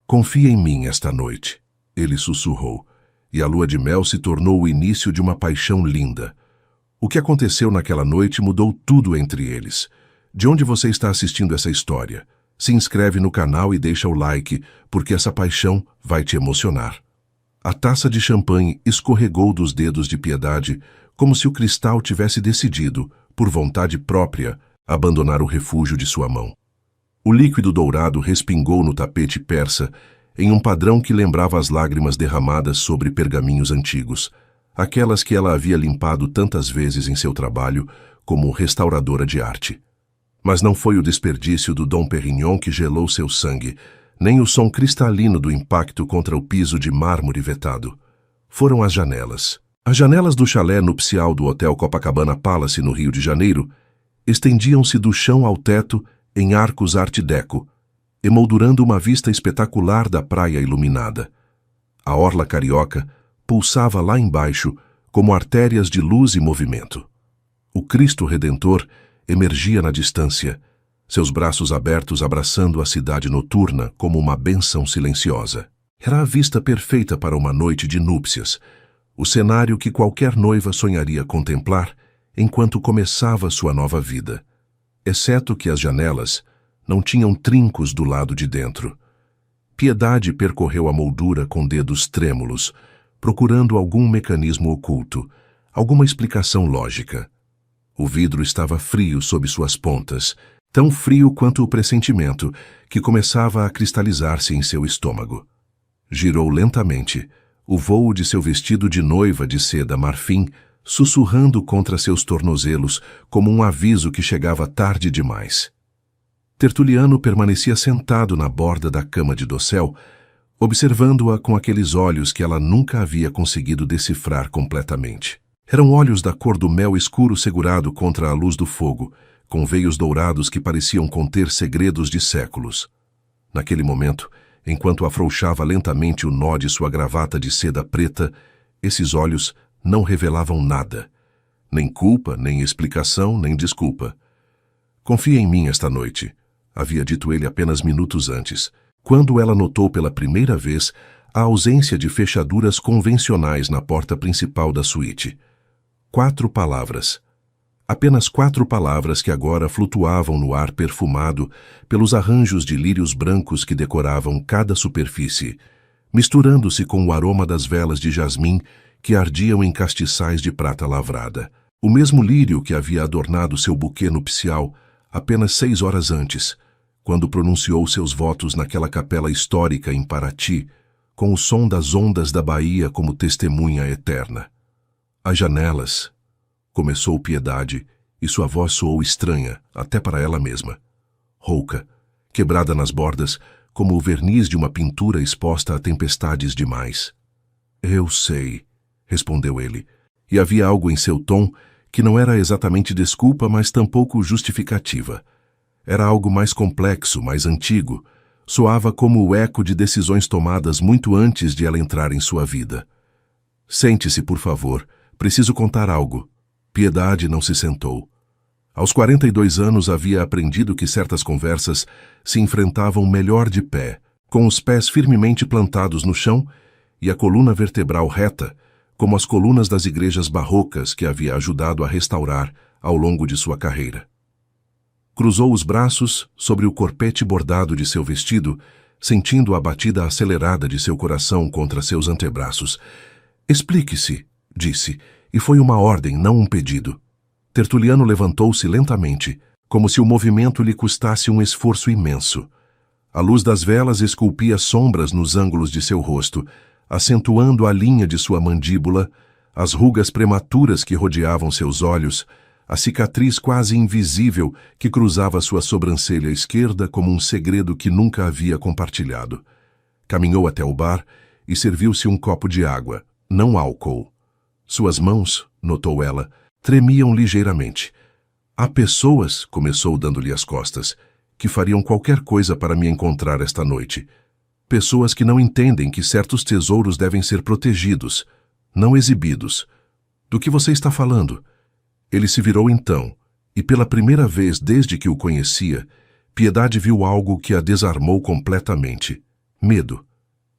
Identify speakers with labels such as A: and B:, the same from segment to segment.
A: Confia em mim esta noite, ele sussurrou, e a lua de mel se tornou o início de uma paixão linda. O que aconteceu naquela noite mudou tudo entre eles. De onde você está assistindo essa história? Se inscreve no canal e deixa o like, porque essa paixão vai te emocionar. A taça de champanhe escorregou dos dedos de Piedade, como se o cristal tivesse decidido, por vontade própria, abandonar o refúgio de sua mão. O líquido dourado respingou no tapete persa, em um padrão que lembrava as lágrimas derramadas sobre pergaminhos antigos, aquelas que ela havia limpado tantas vezes em seu trabalho como restauradora de arte. Mas não foi o desperdício do Dom Perignon que gelou seu sangue, nem o som cristalino do impacto contra o piso de mármore vetado. Foram as janelas. As janelas do chalé nupcial do Hotel Copacabana Palace, no Rio de Janeiro, estendiam-se do chão ao teto em arcos art deco, emoldurando uma vista espetacular da praia iluminada. A orla carioca pulsava lá embaixo como artérias de luz e movimento. O Cristo Redentor emergia na distância, seus braços abertos abraçando a cidade noturna como uma bênção silenciosa. Era a vista perfeita para uma noite de núpcias, o cenário que qualquer noiva sonharia contemplar enquanto começava sua nova vida. Exceto que as janelas não tinham trincos do lado de dentro. Piedade percorreu a moldura com dedos trêmulos, procurando algum mecanismo oculto, alguma explicação lógica. O vidro estava frio sob suas pontas, tão frio quanto o pressentimento, que começava a cristalizar-se em seu estômago. Girou lentamente, o vôo de seu vestido de noiva de seda marfim, sussurrando contra seus tornozelos como um aviso que chegava tarde demais. Tertuliano permanecia sentado na borda da cama de dossel, observando-a com aqueles olhos que ela nunca havia conseguido decifrar completamente. Eram olhos da cor do mel escuro segurado contra a luz do fogo, com veios dourados que pareciam conter segredos de séculos. Naquele momento, enquanto afrouxava lentamente o nó de sua gravata de seda preta, esses olhos não revelavam nada. Nem culpa, nem explicação, nem desculpa. Confia em mim esta noite, havia dito ele apenas minutos antes, quando ela notou pela primeira vez a ausência de fechaduras convencionais na porta principal da suíte. 4 palavras. Apenas 4 palavras que agora flutuavam no ar perfumado pelos arranjos de lírios brancos que decoravam cada superfície, misturando-se com o aroma das velas de jasmim que ardiam em castiçais de prata lavrada. O mesmo lírio que havia adornado seu buquê nupcial apenas 6 horas antes, quando pronunciou seus votos naquela capela histórica em Paraty, com o som das ondas da Bahia como testemunha eterna. As janelas, começou Piedade, e sua voz soou estranha, até para ela mesma. Rouca, quebrada nas bordas, como o verniz de uma pintura exposta a tempestades demais. Eu sei, respondeu ele, e havia algo em seu tom que não era exatamente desculpa, mas tampouco justificativa. Era algo mais complexo, mais antigo, soava como o eco de decisões tomadas muito antes de ela entrar em sua vida. Sente-se, por favor, preciso contar algo. Piedade não se sentou. Aos 42 anos havia aprendido que certas conversas se enfrentavam melhor de pé, com os pés firmemente plantados no chão e a coluna vertebral reta, como as colunas das igrejas barrocas que havia ajudado a restaurar ao longo de sua carreira. Cruzou os braços sobre o corpete bordado de seu vestido, sentindo a batida acelerada de seu coração contra seus antebraços. Explique-se, disse, e foi uma ordem, não um pedido. Tertuliano levantou-se lentamente, como se o movimento lhe custasse um esforço imenso. A luz das velas esculpia sombras nos ângulos de seu rosto, acentuando a linha de sua mandíbula, as rugas prematuras que rodeavam seus olhos, a cicatriz quase invisível que cruzava sua sobrancelha esquerda como um segredo que nunca havia compartilhado. Caminhou até o bar e serviu-se um copo de água, não álcool. Suas mãos, notou ela, tremiam ligeiramente. Há pessoas, começou dando-lhe as costas, que fariam qualquer coisa para me encontrar esta noite. Pessoas que não entendem que certos tesouros devem ser protegidos, não exibidos. Do que você está falando? Ele se virou então, e pela primeira vez desde que o conhecia, Piedade viu algo que a desarmou completamente. Medo.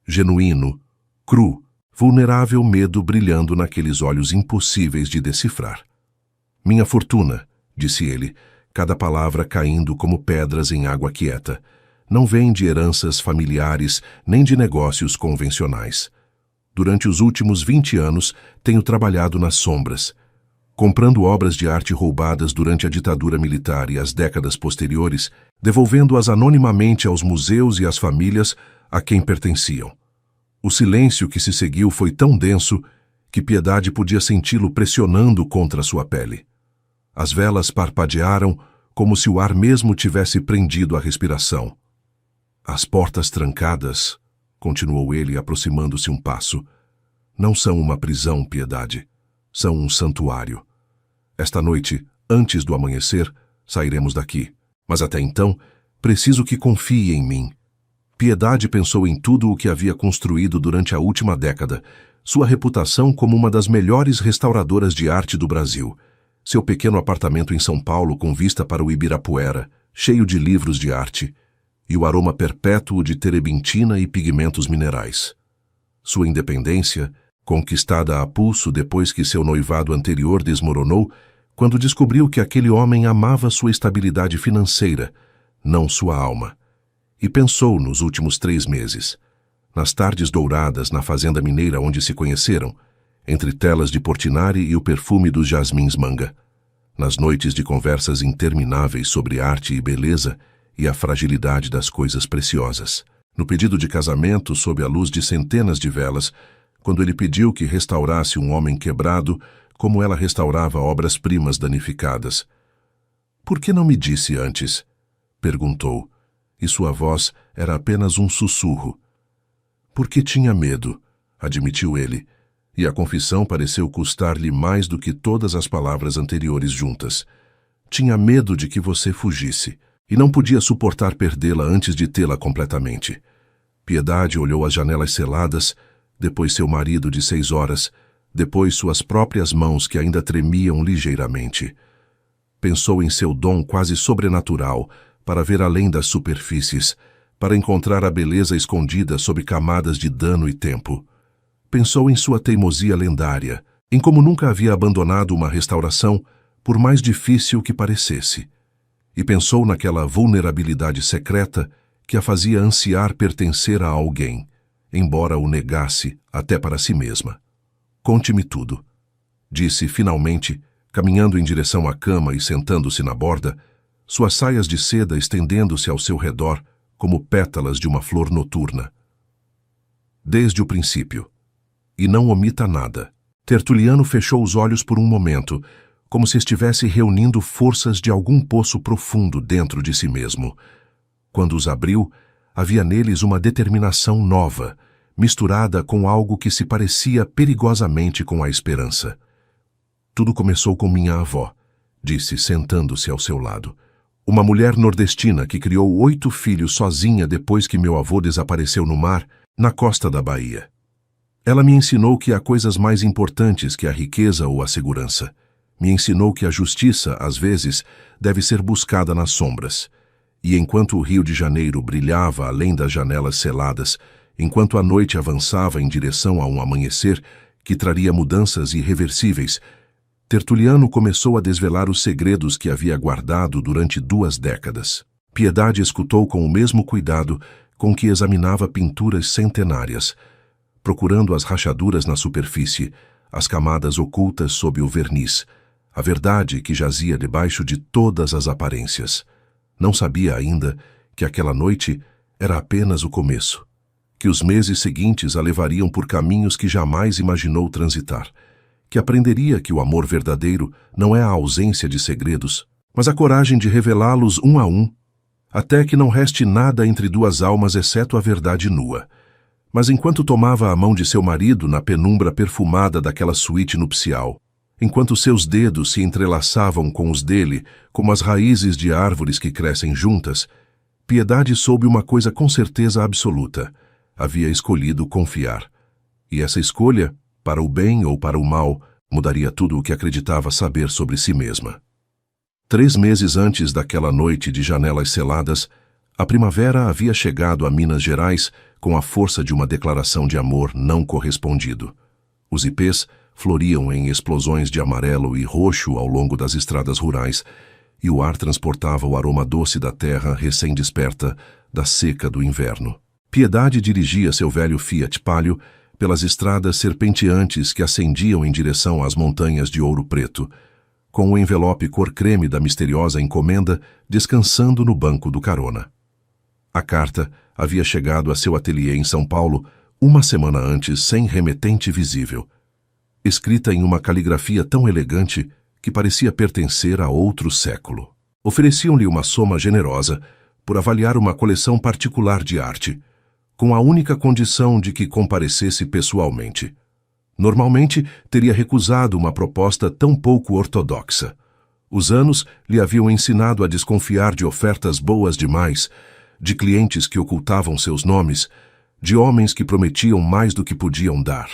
A: Genuíno, cru, vulnerável medo brilhando naqueles olhos impossíveis de decifrar. Minha fortuna, disse ele, cada palavra caindo como pedras em água quieta, não vem de heranças familiares nem de negócios convencionais. Durante os últimos 20 anos, tenho trabalhado nas sombras, comprando obras de arte roubadas durante a ditadura militar e as décadas posteriores, devolvendo-as anonimamente aos museus e às famílias a quem pertenciam. O silêncio que se seguiu foi tão denso que Piedade podia senti-lo pressionando contra sua pele. As velas parpadearam como se o ar mesmo tivesse prendido a respiração. As portas trancadas, continuou ele aproximando-se um passo, não são uma prisão, Piedade, são um santuário. Esta noite, antes do amanhecer, sairemos daqui, mas até então, preciso que confie em mim. Piedade pensou em tudo o que havia construído durante a última década, sua reputação como uma das melhores restauradoras de arte do Brasil, seu pequeno apartamento em São Paulo com vista para o Ibirapuera, cheio de livros de arte, e o aroma perpétuo de terebintina e pigmentos minerais. Sua independência, conquistada a pulso depois que seu noivado anterior desmoronou, quando descobriu que aquele homem amava sua estabilidade financeira, não sua alma. E pensou nos últimos 3 meses, nas tardes douradas na fazenda mineira onde se conheceram, entre telas de Portinari e o perfume dos jasmins manga, nas noites de conversas intermináveis sobre arte e beleza e a fragilidade das coisas preciosas, no pedido de casamento sob a luz de centenas de velas, quando ele pediu que restaurasse um homem quebrado como ela restaurava obras-primas danificadas. «Por que não me disse antes?» perguntou, e sua voz era apenas um sussurro. «Porque tinha medo», admitiu ele, e a confissão pareceu custar-lhe mais do que todas as palavras anteriores juntas. «Tinha medo de que você fugisse, e não podia suportar perdê-la antes de tê-la completamente». Piedade olhou as janelas seladas, depois seu marido de 6 horas, depois suas próprias mãos que ainda tremiam ligeiramente. Pensou em seu dom quase sobrenatural para ver além das superfícies, para encontrar a beleza escondida sob camadas de dano e tempo. Pensou em sua teimosia lendária, em como nunca havia abandonado uma restauração, por mais difícil que parecesse. E pensou naquela vulnerabilidade secreta que a fazia ansiar pertencer a alguém, embora o negasse até para si mesma. «Conte-me tudo», disse finalmente, caminhando em direção à cama e sentando-se na borda, suas saias de seda estendendo-se ao seu redor como pétalas de uma flor noturna. «Desde o princípio. E não omita nada». Tertuliano fechou os olhos por um momento, como se estivesse reunindo forças de algum poço profundo dentro de si mesmo. Quando os abriu, havia neles uma determinação nova, misturada com algo que se parecia perigosamente com a esperança. «Tudo começou com minha avó», disse, sentando-se ao seu lado. «Uma mulher nordestina que criou 8 filhos sozinha depois que meu avô desapareceu no mar, na costa da Bahia. Ela me ensinou que há coisas mais importantes que a riqueza ou a segurança. Me ensinou que a justiça, às vezes, deve ser buscada nas sombras. E enquanto o Rio de Janeiro brilhava além das janelas seladas, enquanto a noite avançava em direção a um amanhecer que traria mudanças irreversíveis, Tertuliano começou a desvelar os segredos que havia guardado durante 2 décadas. Piedade escutou com o mesmo cuidado com que examinava pinturas centenárias, procurando as rachaduras na superfície, as camadas ocultas sob o verniz, a verdade que jazia debaixo de todas as aparências. Não sabia ainda que aquela noite era apenas o começo, que os meses seguintes a levariam por caminhos que jamais imaginou transitar, que aprenderia que o amor verdadeiro não é a ausência de segredos, mas a coragem de revelá-los um a um, até que não reste nada entre 2 almas exceto a verdade nua. Mas enquanto tomava a mão de seu marido na penumbra perfumada daquela suíte nupcial, enquanto seus dedos se entrelaçavam com os dele como as raízes de árvores que crescem juntas, Piedade soube uma coisa com certeza absoluta: havia escolhido confiar. E essa escolha, para o bem ou para o mal, mudaria tudo o que acreditava saber sobre si mesma. 3 meses antes daquela noite de janelas seladas, A primavera havia chegado a Minas Gerais com a força de uma declaração de amor não correspondido. Os ipês floriam em explosões de amarelo e roxo ao longo das estradas rurais, e o ar transportava o aroma doce da terra recém-desperta da seca do inverno. Piedade dirigia seu velho Fiat Palio pelas estradas serpenteantes que ascendiam em direção às montanhas de Ouro Preto, com o envelope cor creme da misteriosa encomenda descansando no banco do carona. A carta havia chegado a seu ateliê em São Paulo uma semana antes, sem remetente visível, escrita em uma caligrafia tão elegante que parecia pertencer a outro século. Ofereciam-lhe uma soma generosa por avaliar uma coleção particular de arte, com a única condição de que comparecesse pessoalmente. Normalmente, teria recusado uma proposta tão pouco ortodoxa. Os anos lhe haviam ensinado a desconfiar de ofertas boas demais, de clientes que ocultavam seus nomes, de homens que prometiam mais do que podiam dar.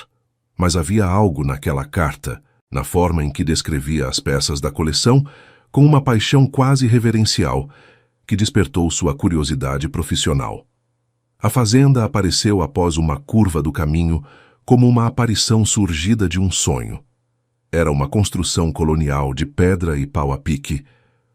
A: Mas havia algo naquela carta, na forma em que descrevia as peças da coleção, com uma paixão quase reverencial, que despertou sua curiosidade profissional. A fazenda apareceu após uma curva do caminho, como uma aparição surgida de um sonho. Era uma construção colonial de pedra e pau a pique,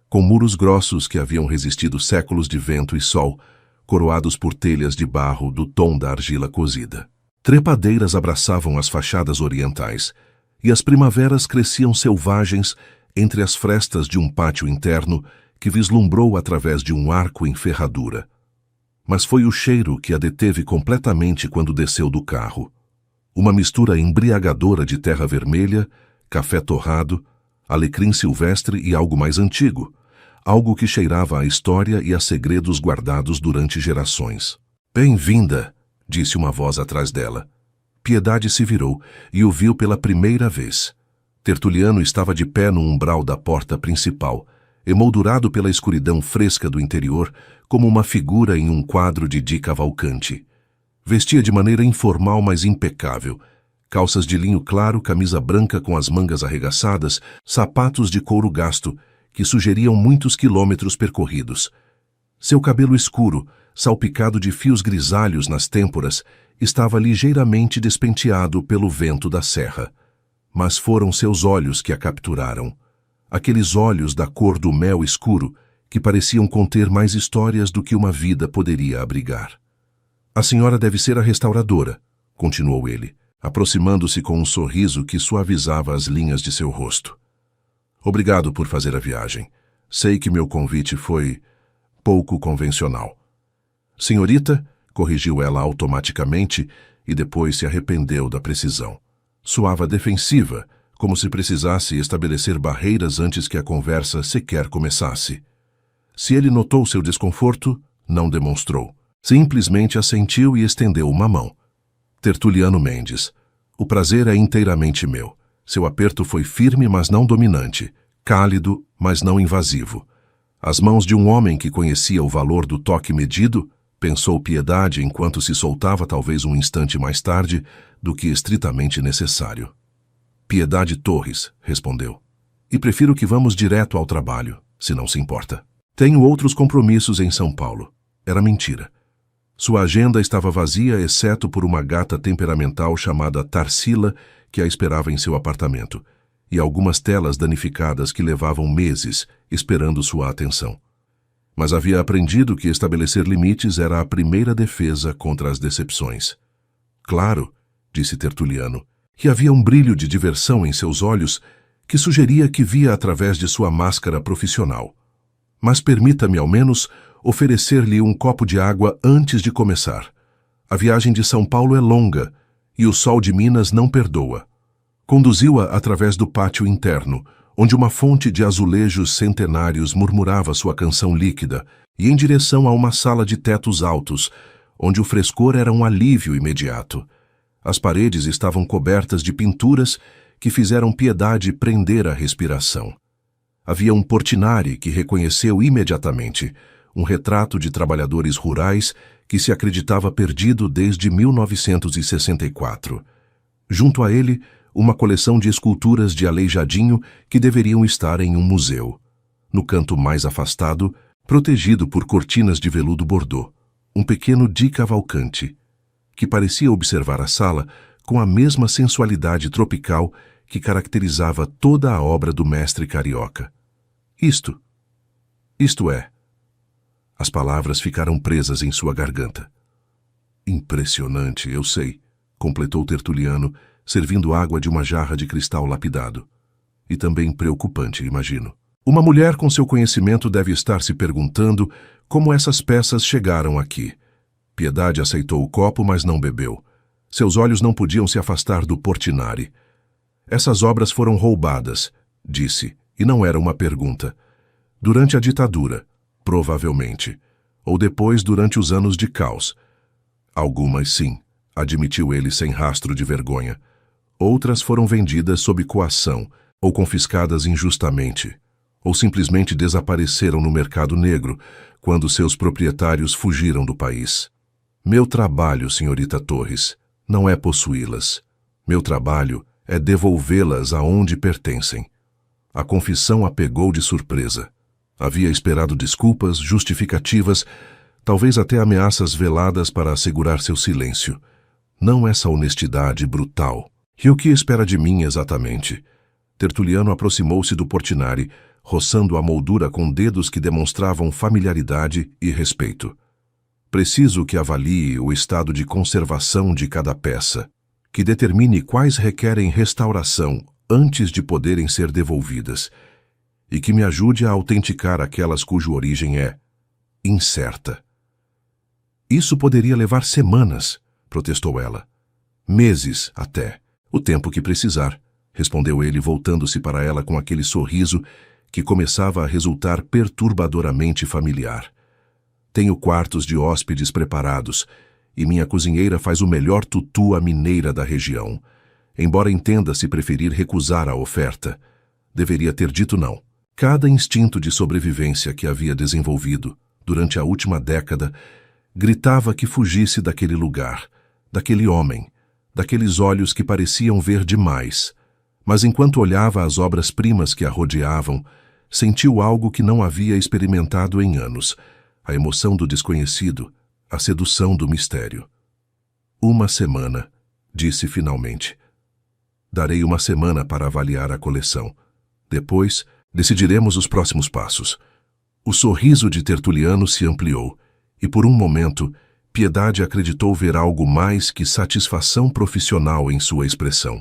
A: com muros grossos que haviam resistido séculos de vento e sol, coroados por telhas de barro do tom da argila cozida. Trepadeiras abraçavam as fachadas orientais, e as primaveras cresciam selvagens entre as frestas de um pátio interno que vislumbrou através de um arco em ferradura. Mas foi o cheiro que a deteve completamente quando desceu do carro. Uma mistura embriagadora de terra vermelha, café torrado, alecrim silvestre e algo mais antigo, algo que cheirava a história e a segredos guardados durante gerações. "Bem-vinda", disse uma voz atrás dela. Piedade se virou e o viu pela primeira vez. Tertuliano estava de pé no umbral da porta principal, emoldurado pela escuridão fresca do interior, como uma figura em um quadro de Di Cavalcanti. Vestia de maneira informal, mas impecável. Calças de linho claro, camisa branca com as mangas arregaçadas, sapatos de couro gasto, que sugeriam muitos quilômetros percorridos. Seu cabelo escuro, salpicado de fios grisalhos nas têmporas, estava ligeiramente despenteado pelo vento da serra. Mas foram seus olhos que a capturaram. Aqueles olhos da cor do mel escuro, que pareciam conter mais histórias do que uma vida poderia abrigar. "A senhora deve ser a restauradora", continuou ele, aproximando-se com um sorriso que suavizava as linhas de seu rosto. "Obrigado por fazer a viagem. Sei que meu convite foi pouco convencional." "Senhorita", corrigiu ela automaticamente e depois se arrependeu da precisão. Soava defensiva, como se precisasse estabelecer barreiras antes que a conversa sequer começasse. Se ele notou seu desconforto, não demonstrou. Simplesmente assentiu e estendeu uma mão. "Tertuliano Mendes, o prazer é inteiramente meu." Seu aperto foi firme, mas não dominante, cálido, mas não invasivo. As mãos de um homem que conhecia o valor do toque medido, pensou Piedade enquanto se soltava talvez um instante mais tarde do que estritamente necessário. "Piedade Torres", respondeu. "E prefiro que vamos direto ao trabalho, se não se importa. Tenho outros compromissos em São Paulo." Era mentira. Sua agenda estava vazia, exceto por uma gata temperamental chamada Tarsila, que a esperava em seu apartamento, e algumas telas danificadas que levavam meses esperando sua atenção. Mas havia aprendido que estabelecer limites era a primeira defesa contra as decepções. "Claro", disse Tertuliano, e havia um brilho de diversão em seus olhos que sugeria que via através de sua máscara profissional. "Mas permita-me, ao menos, oferecer-lhe um copo de água antes de começar. A viagem de São Paulo é longa e o sol de Minas não perdoa." Conduziu-a através do pátio interno, onde uma fonte de azulejos centenários murmurava sua canção líquida, e em direção a uma sala de tetos altos, onde o frescor era um alívio imediato. As paredes estavam cobertas de pinturas que fizeram Piedade prender a respiração. Havia um portinari que reconheceu imediatamente, um retrato de trabalhadores rurais que se acreditava perdido desde 1964. Junto a ele, uma coleção de esculturas de Aleijadinho que deveriam estar em um museu. No canto mais afastado, protegido por cortinas de veludo bordô, um pequeno Di Cavalcanti, que parecia observar a sala com a mesma sensualidade tropical que caracterizava toda a obra do mestre carioca. Isto é... As palavras ficaram presas em sua garganta. Impressionante, eu sei, completou Tertuliano, servindo água de uma jarra de cristal lapidado. E também preocupante, imagino. Uma mulher com seu conhecimento deve estar se perguntando como essas peças chegaram aqui. Piedade aceitou o copo, mas não bebeu. Seus olhos não podiam se afastar do Portinari. Essas obras foram roubadas, disse, e não era uma pergunta. Durante a ditadura, provavelmente. Ou depois, durante os anos de caos. Algumas, sim, admitiu ele sem rastro de vergonha. Outras foram vendidas sob coação, ou confiscadas injustamente, ou simplesmente desapareceram no mercado negro, quando seus proprietários fugiram do país. Meu trabalho, senhorita Torres, não é possuí-las. Meu trabalho é devolvê-las aonde pertencem. A confissão a pegou de surpresa. Havia esperado desculpas, justificativas, talvez até ameaças veladas para assegurar seu silêncio. Não essa honestidade brutal. E o que espera de mim exatamente? Tertuliano aproximou-se do Portinari, roçando a moldura com dedos que demonstravam familiaridade e respeito. Preciso que avalie o estado de conservação de cada peça, que determine quais requerem restauração antes de poderem ser devolvidas, e que me ajude a autenticar aquelas cuja origem é incerta. Isso poderia levar semanas, protestou ela. Meses, até. O tempo que precisar, respondeu ele, voltando-se para ela com aquele sorriso que começava a resultar perturbadoramente familiar. Tenho quartos de hóspedes preparados, e minha cozinheira faz o melhor tutu à mineira da região. Embora entenda se preferir recusar a oferta, deveria ter dito não. Cada instinto de sobrevivência que havia desenvolvido durante a última década gritava que fugisse daquele lugar, daquele homem, daqueles olhos que pareciam ver demais. Mas enquanto olhava as obras-primas que a rodeavam, sentiu algo que não havia experimentado em anos, a emoção do desconhecido, a sedução do mistério. Uma semana, disse finalmente. Darei uma semana para avaliar a coleção. Depois, decidiremos os próximos passos. O sorriso de Tertuliano se ampliou, e por um momento, Piedade acreditou ver algo mais que satisfação profissional em sua expressão.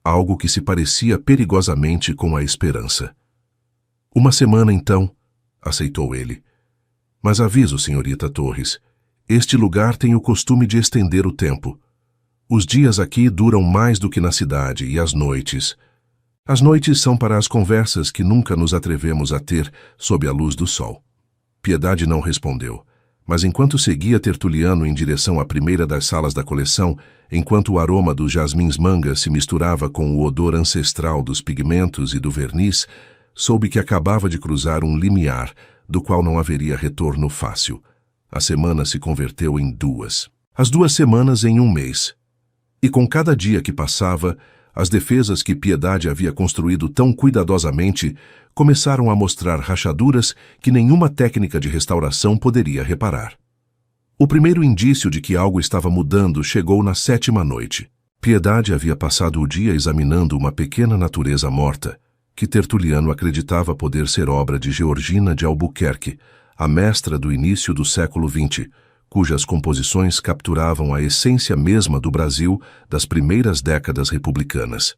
A: Algo que se parecia perigosamente com a esperança. Uma semana, então, aceitou ele. Mas aviso, senhorita Torres, este lugar tem o costume de estender o tempo. Os dias aqui duram mais do que na cidade, e as noites... As noites são para as conversas que nunca nos atrevemos a ter sob a luz do sol. Piedade não respondeu, mas enquanto seguia Tertuliano em direção à primeira das salas da coleção, enquanto o aroma dos jasmins manga se misturava com o odor ancestral dos pigmentos e do verniz, soube que acabava de cruzar um limiar, do qual não haveria retorno fácil. A semana se converteu em 2. As 2 semanas em 1 mês. E com cada dia que passava, as defesas que Piedade havia construído tão cuidadosamente começaram a mostrar rachaduras que nenhuma técnica de restauração poderia reparar. O primeiro indício de que algo estava mudando chegou na 7ª noite. Piedade havia passado o dia examinando uma pequena natureza morta, que Tertuliano acreditava poder ser obra de Georgina de Albuquerque, a mestra do início do século XX, cujas composições capturavam a essência mesma do Brasil das primeiras décadas republicanas.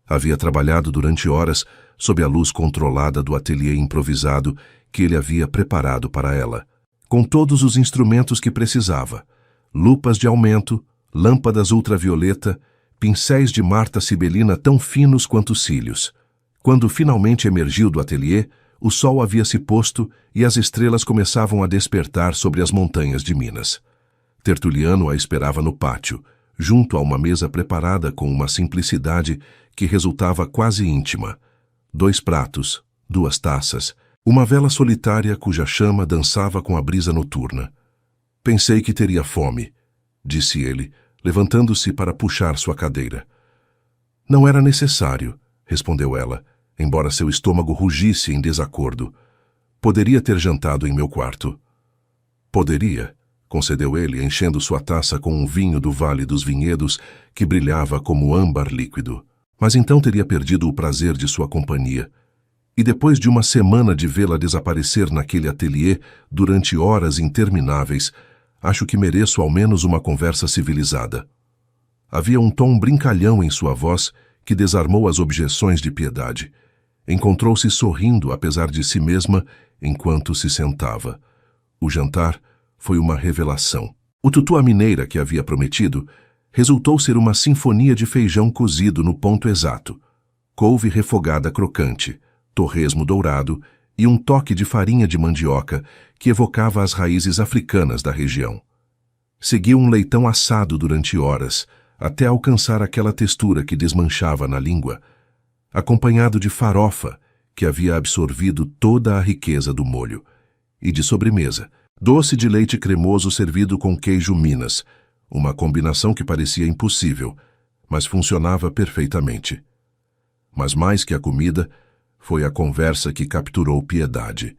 A: Havia trabalhado durante horas sob a luz controlada do ateliê improvisado que ele havia preparado para ela, com todos os instrumentos que precisava: lupas de aumento, lâmpadas ultravioleta, pincéis de Marta Sibelina tão finos quanto cílios. Quando finalmente emergiu do ateliê, o sol havia se posto e as estrelas começavam a despertar sobre as montanhas de Minas. Tertuliano a esperava no pátio, junto a uma mesa preparada com uma simplicidade que resultava quase íntima. 2 pratos, 2 taças, uma vela solitária cuja chama dançava com a brisa noturna. Pensei que teria fome, disse ele, levantando-se para puxar sua cadeira. Não era necessário, respondeu ela, embora seu estômago rugisse em desacordo. Poderia ter jantado em meu quarto. Poderia, concedeu ele, enchendo sua taça com um vinho do Vale dos Vinhedos que brilhava como âmbar líquido. Mas então teria perdido o prazer de sua companhia. E depois de uma semana de vê-la desaparecer naquele ateliê durante horas intermináveis, acho que mereço ao menos uma conversa civilizada. Havia um tom brincalhão em sua voz que desarmou as objeções de Piedade. Encontrou-se sorrindo apesar de si mesma enquanto se sentava. O jantar foi uma revelação. O tutu à mineira que havia prometido resultou ser uma sinfonia de feijão cozido no ponto exato, couve refogada crocante, torresmo dourado e um toque de farinha de mandioca que evocava as raízes africanas da região. Seguiu um leitão assado durante horas, até alcançar aquela textura que desmanchava na língua, acompanhado de farofa, que havia absorvido toda a riqueza do molho, e de sobremesa, doce de leite cremoso servido com queijo Minas, uma combinação que parecia impossível, mas funcionava perfeitamente. Mas mais que a comida, foi a conversa que capturou Piedade.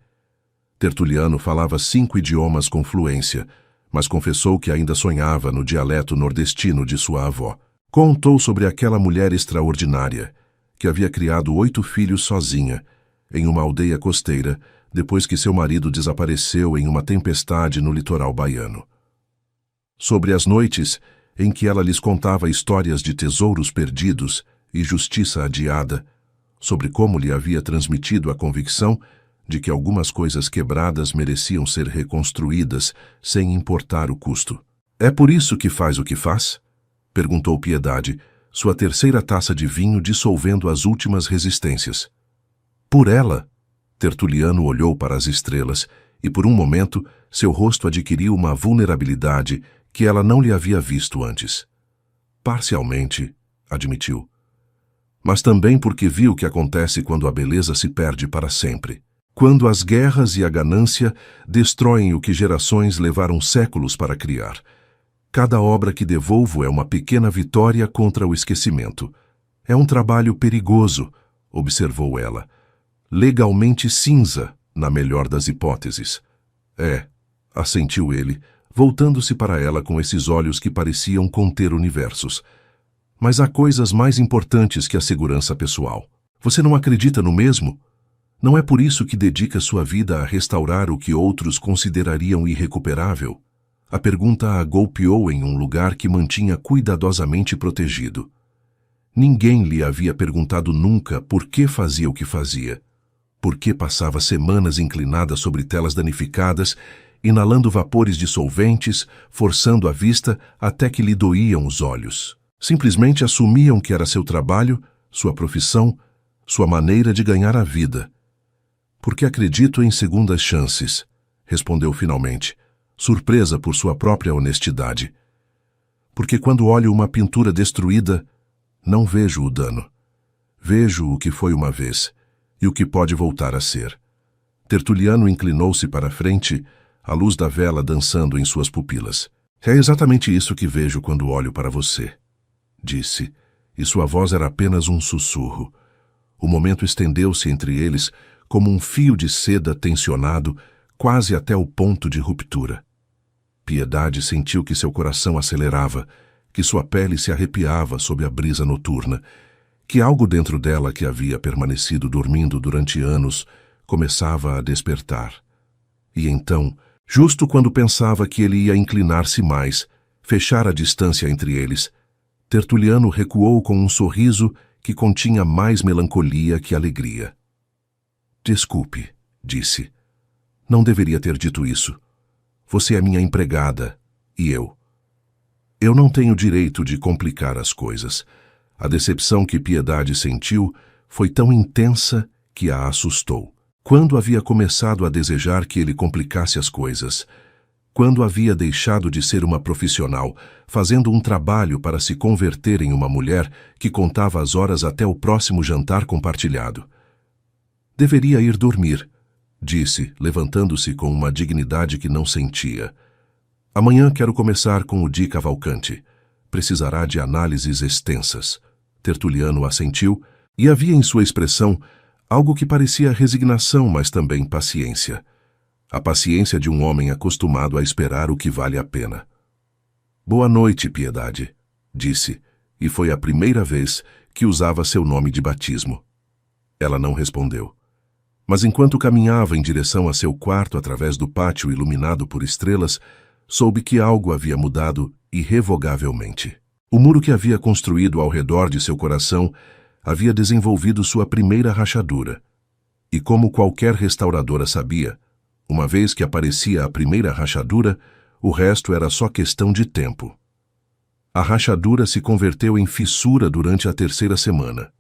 A: Tertuliano falava 5 idiomas com fluência, mas confessou que ainda sonhava no dialeto nordestino de sua avó. Contou sobre aquela mulher extraordinária, que havia criado 8 filhos sozinha, em uma aldeia costeira, depois que seu marido desapareceu em uma tempestade no litoral baiano. Sobre as noites em que ela lhes contava histórias de tesouros perdidos e justiça adiada, sobre como lhe havia transmitido a convicção de que algumas coisas quebradas mereciam ser reconstruídas sem importar o custo. É por isso que faz o que faz? Perguntou Piedade, sua terceira taça de vinho dissolvendo as últimas resistências. Por ela? Tertuliano olhou para as estrelas e por um momento seu rosto adquiriu uma vulnerabilidade que ela não lhe havia visto antes. Parcialmente, admitiu. Mas também porque viu o que acontece quando a beleza se perde para sempre. Quando as guerras e a ganância destroem o que gerações levaram séculos para criar. Cada obra que devolvo é uma pequena vitória contra o esquecimento. É um trabalho perigoso, observou ela. Legalmente cinza, na melhor das hipóteses. É, assentiu ele, voltando-se para ela com esses olhos que pareciam conter universos. Mas há coisas mais importantes que a segurança pessoal. Você não acredita no mesmo? Não é por isso que dedica sua vida a restaurar o que outros considerariam irrecuperável? A pergunta a golpeou em um lugar que mantinha cuidadosamente protegido. Ninguém lhe havia perguntado nunca por que fazia o que fazia. Por que passava semanas inclinada sobre telas danificadas, inalando vapores dissolventes, forçando a vista até que lhe doíam os olhos. Simplesmente assumiam que era seu trabalho, sua profissão, sua maneira de ganhar a vida. Porque acredito em segundas chances, respondeu finalmente, surpresa por sua própria honestidade. Porque quando olho uma pintura destruída, não vejo o dano. Vejo o que foi uma vez e o que pode voltar a ser. Tertuliano inclinou-se para a frente, a luz da vela dançando em suas pupilas. É exatamente isso que vejo quando olho para você, disse, e sua voz era apenas um sussurro. O momento estendeu-se entre eles como um fio de seda tensionado, quase até o ponto de ruptura. Piedade sentiu que seu coração acelerava, que sua pele se arrepiava sob a brisa noturna, que algo dentro dela que havia permanecido dormindo durante anos começava a despertar. E então, justo quando pensava que ele ia inclinar-se mais, fechar a distância entre eles, Tertuliano recuou com um sorriso que continha mais melancolia que alegria. Desculpe, disse. Não deveria ter dito isso. Você é minha empregada, e eu. Eu não tenho direito de complicar as coisas. A decepção que Piedade sentiu foi tão intensa que a assustou. Quando havia começado a desejar que ele complicasse as coisas? Quando havia deixado de ser uma profissional, fazendo um trabalho para se converter em uma mulher que contava as horas até o próximo jantar compartilhado? Deveria ir dormir, disse, levantando-se com uma dignidade que não sentia. Amanhã quero começar com o Di Cavalcanti. Precisará de análises extensas. Tertuliano assentiu, e havia em sua expressão Algo que parecia resignação, mas também paciência. A paciência de um homem acostumado a esperar o que vale a pena. Boa noite, Piedade, disse, e foi a primeira vez que usava seu nome de batismo. Ela não respondeu. Mas enquanto caminhava em direção a seu quarto através do pátio iluminado por estrelas, soube que algo havia mudado irrevogavelmente. O muro que havia construído ao redor de seu coração havia desenvolvido sua primeira rachadura. E como qualquer restauradora sabia, uma vez que aparecia a primeira rachadura, o resto era só questão de tempo. A rachadura se converteu em fissura durante a terceira semana.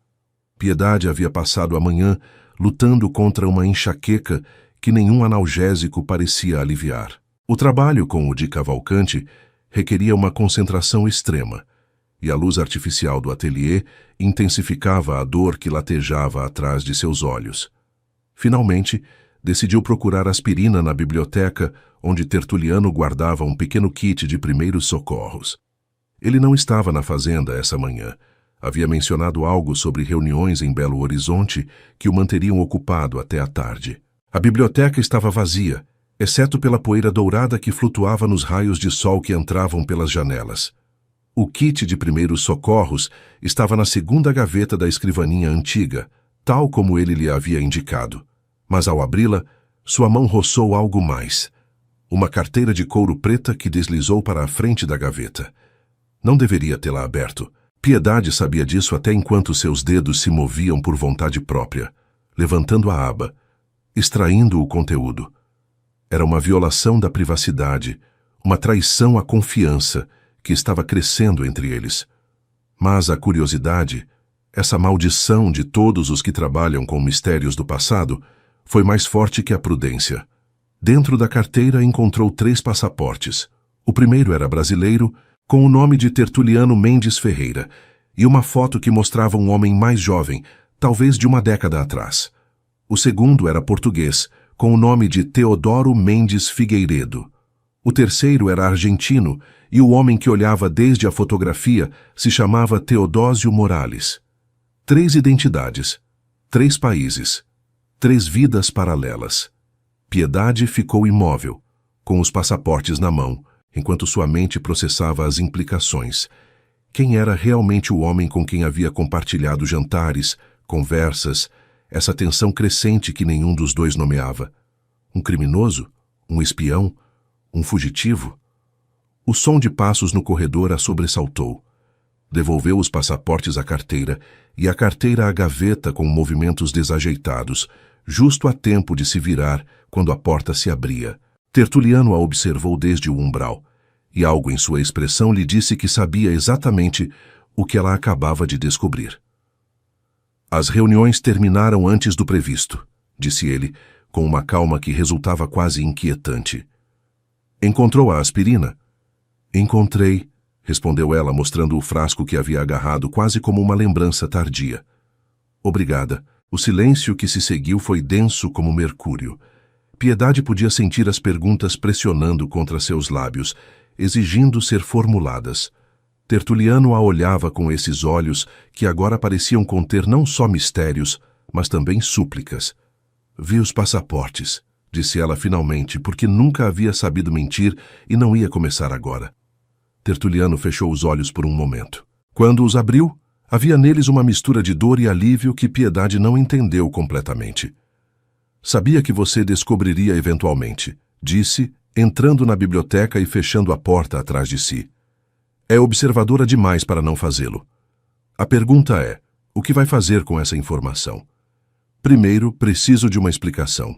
A: Piedade havia passado a manhã lutando contra uma enxaqueca que nenhum analgésico parecia aliviar. O trabalho com o de Cavalcante requeria uma concentração extrema, e a luz artificial do ateliê intensificava a dor que latejava atrás de seus olhos. Finalmente, decidiu procurar aspirina na biblioteca, onde Tertuliano guardava um pequeno kit de primeiros socorros. Ele não estava na fazenda essa manhã. Havia mencionado algo sobre reuniões em Belo Horizonte que o manteriam ocupado até a tarde. A biblioteca estava vazia, exceto pela poeira dourada que flutuava nos raios de sol que entravam pelas janelas. O kit de primeiros socorros estava na segunda gaveta da escrivaninha antiga, tal como ele lhe havia indicado. Mas ao abri-la, sua mão roçou algo mais. Uma carteira de couro preta que deslizou para a frente da gaveta. Não deveria tê-la aberto. Piedade sabia disso até enquanto seus dedos se moviam por vontade própria, levantando a aba, extraindo o conteúdo. Era uma violação da privacidade, uma traição à confiança que estava crescendo entre eles. Mas a curiosidade, essa maldição de todos os que trabalham com mistérios do passado, foi mais forte que a prudência. Dentro da carteira encontrou 3 passaportes. O primeiro era brasileiro, com o nome de Tertuliano Mendes Ferreira, e uma foto que mostrava um homem mais jovem, talvez de uma década atrás. O segundo era português, com o nome de Teodoro Mendes Figueiredo. O terceiro era argentino, e o homem que olhava desde a fotografia se chamava Teodósio Morales. 3 identidades, 3 países, 3 vidas paralelas. Piedade ficou imóvel, com os passaportes na mão, enquanto sua mente processava as implicações. Quem era realmente o homem com quem havia compartilhado jantares, conversas, essa tensão crescente que nenhum dos dois nomeava? Um criminoso? Um espião? Um fugitivo? O som de passos no corredor a sobressaltou. Devolveu os passaportes à carteira e a carteira à gaveta com movimentos desajeitados, justo a tempo de se virar quando a porta se abria. Tertuliano a observou desde o umbral, e algo em sua expressão lhe disse que sabia exatamente o que ela acabava de descobrir. As reuniões terminaram antes do previsto, disse ele, com uma calma que resultava quase inquietante. Encontrou a aspirina? Encontrei, respondeu ela, mostrando o frasco que havia agarrado quase como uma lembrança tardia. Obrigada. O silêncio que se seguiu foi denso como mercúrio. Piedade podia sentir as perguntas pressionando contra seus lábios, exigindo ser formuladas. Tertuliano a olhava com esses olhos que agora pareciam conter não só mistérios, mas também súplicas. Vi os passaportes, disse ela finalmente, porque nunca havia sabido mentir e não ia começar agora. Tertuliano fechou os olhos por um momento. Quando os abriu, havia neles uma mistura de dor e alívio que Piedade não entendeu completamente. Sabia que você descobriria eventualmente, disse, entrando na biblioteca e fechando a porta atrás de si. É observadora demais para não fazê-lo. A pergunta é, o que vai fazer com essa informação? Primeiro, preciso de uma explicação.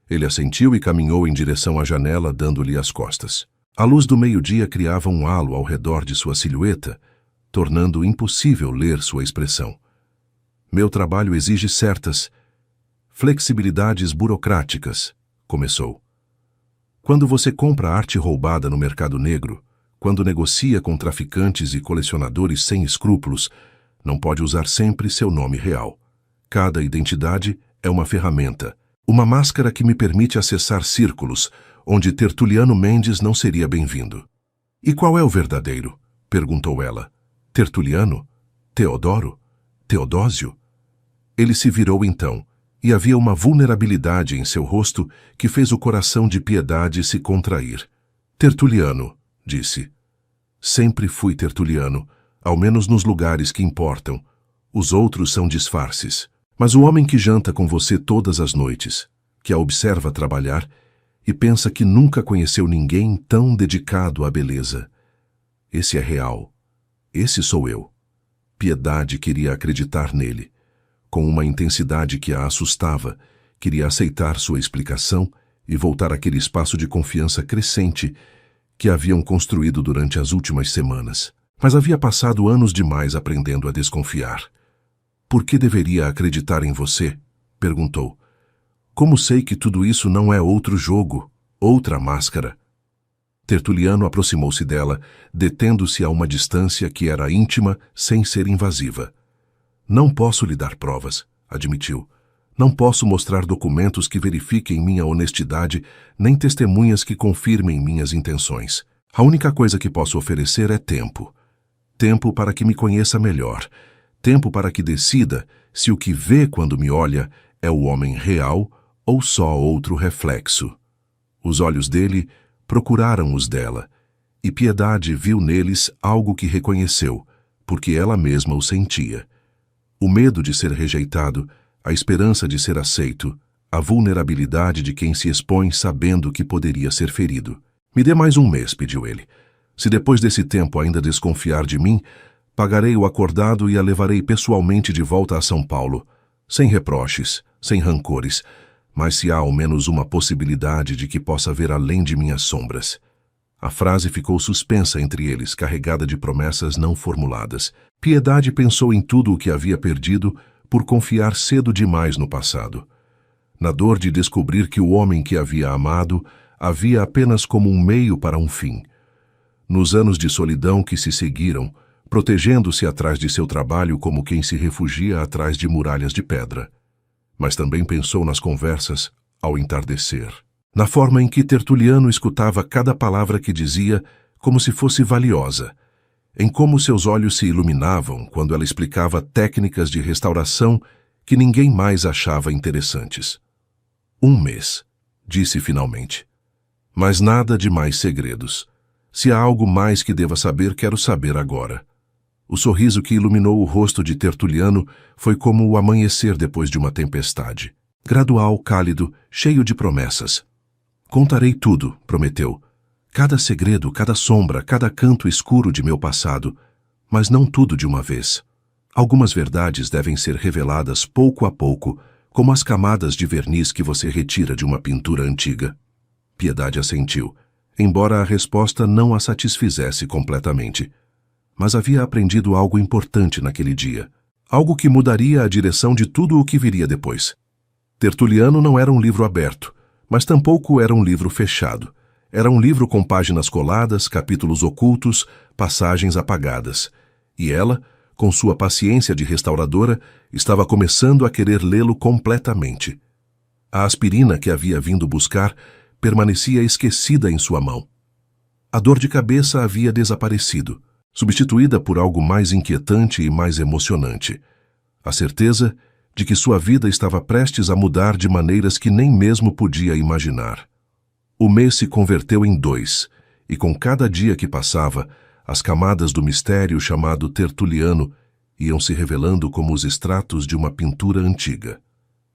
A: Ele assentiu e caminhou em direção à janela, dando-lhe as costas. A luz do meio-dia criava um halo ao redor de sua silhueta, tornando impossível ler sua expressão. Meu trabalho exige certas flexibilidades burocráticas, começou. Quando você compra arte roubada no mercado negro, quando negocia com traficantes e colecionadores sem escrúpulos, não pode usar sempre seu nome real. Cada identidade é uma ferramenta, uma máscara que me permite acessar círculos onde Tertuliano Mendes não seria bem-vindo. E qual é o verdadeiro? Perguntou ela. Tertuliano? Teodoro? Teodósio? Ele se virou então, e havia uma vulnerabilidade em seu rosto que fez o coração de Piedade se contrair. Tertuliano, disse. Sempre fui tertuliano, ao menos nos lugares que importam. Os outros são disfarces. Mas o homem que janta com você todas as noites, que a observa trabalhar e pensa que nunca conheceu ninguém tão dedicado à beleza. Esse é real. Esse sou eu. Piedade queria acreditar nele. Com uma intensidade que a assustava, queria aceitar sua explicação e voltar àquele espaço de confiança crescente que haviam construído durante as últimas semanas. Mas havia passado anos demais aprendendo a desconfiar. Por que deveria acreditar em você? Perguntou. Como sei que tudo isso não é outro jogo, outra máscara? Tertuliano aproximou-se dela, detendo-se a uma distância que era íntima sem ser invasiva. Não posso lhe dar provas, admitiu. Não posso mostrar documentos que verifiquem minha honestidade, nem testemunhas que confirmem minhas intenções. A única coisa que posso oferecer é tempo. Tempo para que me conheça melhor. Tempo para que decida se o que vê quando me olha é o homem real ou só outro reflexo. Os olhos dele procuraram os dela, e Piedade viu neles algo que reconheceu, porque ela mesma o sentia. O medo de ser rejeitado, a esperança de ser aceito, a vulnerabilidade de quem se expõe sabendo que poderia ser ferido. Me dê mais um mês, pediu ele. Se depois desse tempo ainda desconfiar de mim, pagarei o acordado e a levarei pessoalmente de volta a São Paulo, sem reproches, sem rancores, mas se há ao menos uma possibilidade de que possa ver além de minhas sombras. A frase ficou suspensa entre eles, carregada de promessas não formuladas. Piedade pensou em tudo o que havia perdido por confiar cedo demais no passado. Na dor de descobrir que o homem que havia amado havia apenas como um meio para um fim. Nos anos de solidão que se seguiram, protegendo-se atrás de seu trabalho como quem se refugia atrás de muralhas de pedra. Mas também pensou nas conversas ao entardecer. Na forma em que Tertuliano escutava cada palavra que dizia como se fosse valiosa. Em como seus olhos se iluminavam quando ela explicava técnicas de restauração que ninguém mais achava interessantes. Um mês, disse finalmente. Mas nada de mais segredos. Se há algo mais que deva saber, quero saber agora. O sorriso que iluminou o rosto de Tertuliano foi como o amanhecer depois de uma tempestade. Gradual, cálido, cheio de promessas. Contarei tudo, prometeu. Cada segredo, cada sombra, cada canto escuro de meu passado, mas não tudo de uma vez. Algumas verdades devem ser reveladas pouco a pouco, como as camadas de verniz que você retira de uma pintura antiga. Piedade assentiu, embora a resposta não a satisfizesse completamente. Mas havia aprendido algo importante naquele dia, algo que mudaria a direção de tudo o que viria depois. Tertuliano não era um livro aberto, mas tampouco era um livro fechado. Era um livro com páginas coladas, capítulos ocultos, passagens apagadas. E ela, com sua paciência de restauradora, estava começando a querer lê-lo completamente. A aspirina que havia vindo buscar permanecia esquecida em sua mão. A dor de cabeça havia desaparecido, substituída por algo mais inquietante e mais emocionante. A certeza de que sua vida estava prestes a mudar de maneiras que nem mesmo podia imaginar. O mês se converteu em 2, e com cada dia que passava, as camadas do mistério chamado Tertuliano iam se revelando como os extratos de uma pintura antiga.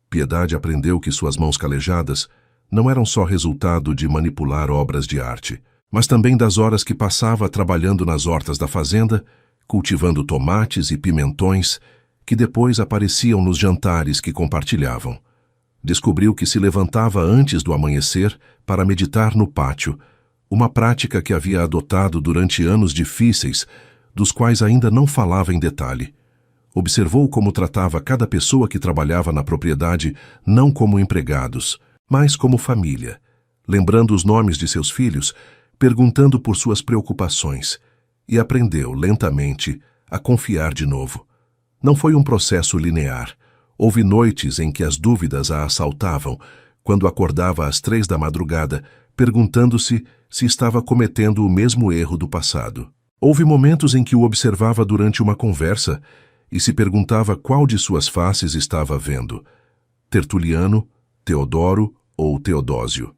A: Piedade aprendeu que suas mãos calejadas não eram só resultado de manipular obras de arte, mas também das horas que passava trabalhando nas hortas da fazenda, cultivando tomates e pimentões, que depois apareciam nos jantares que compartilhavam. Descobriu que se levantava antes do amanhecer para meditar no pátio, uma prática que havia adotado durante anos difíceis, dos quais ainda não falava em detalhe. Observou como tratava cada pessoa que trabalhava na propriedade não como empregados, mas como família, lembrando os nomes de seus filhos, perguntando por suas preocupações, e aprendeu, lentamente, a confiar de novo. Não foi um processo linear. Houve noites em que as dúvidas a assaltavam, quando acordava às 3 da madrugada, perguntando-se se estava cometendo o mesmo erro do passado. Houve momentos em que o observava durante uma conversa e se perguntava qual de suas faces estava vendo. Tertuliano, Teodoro ou Teodósio.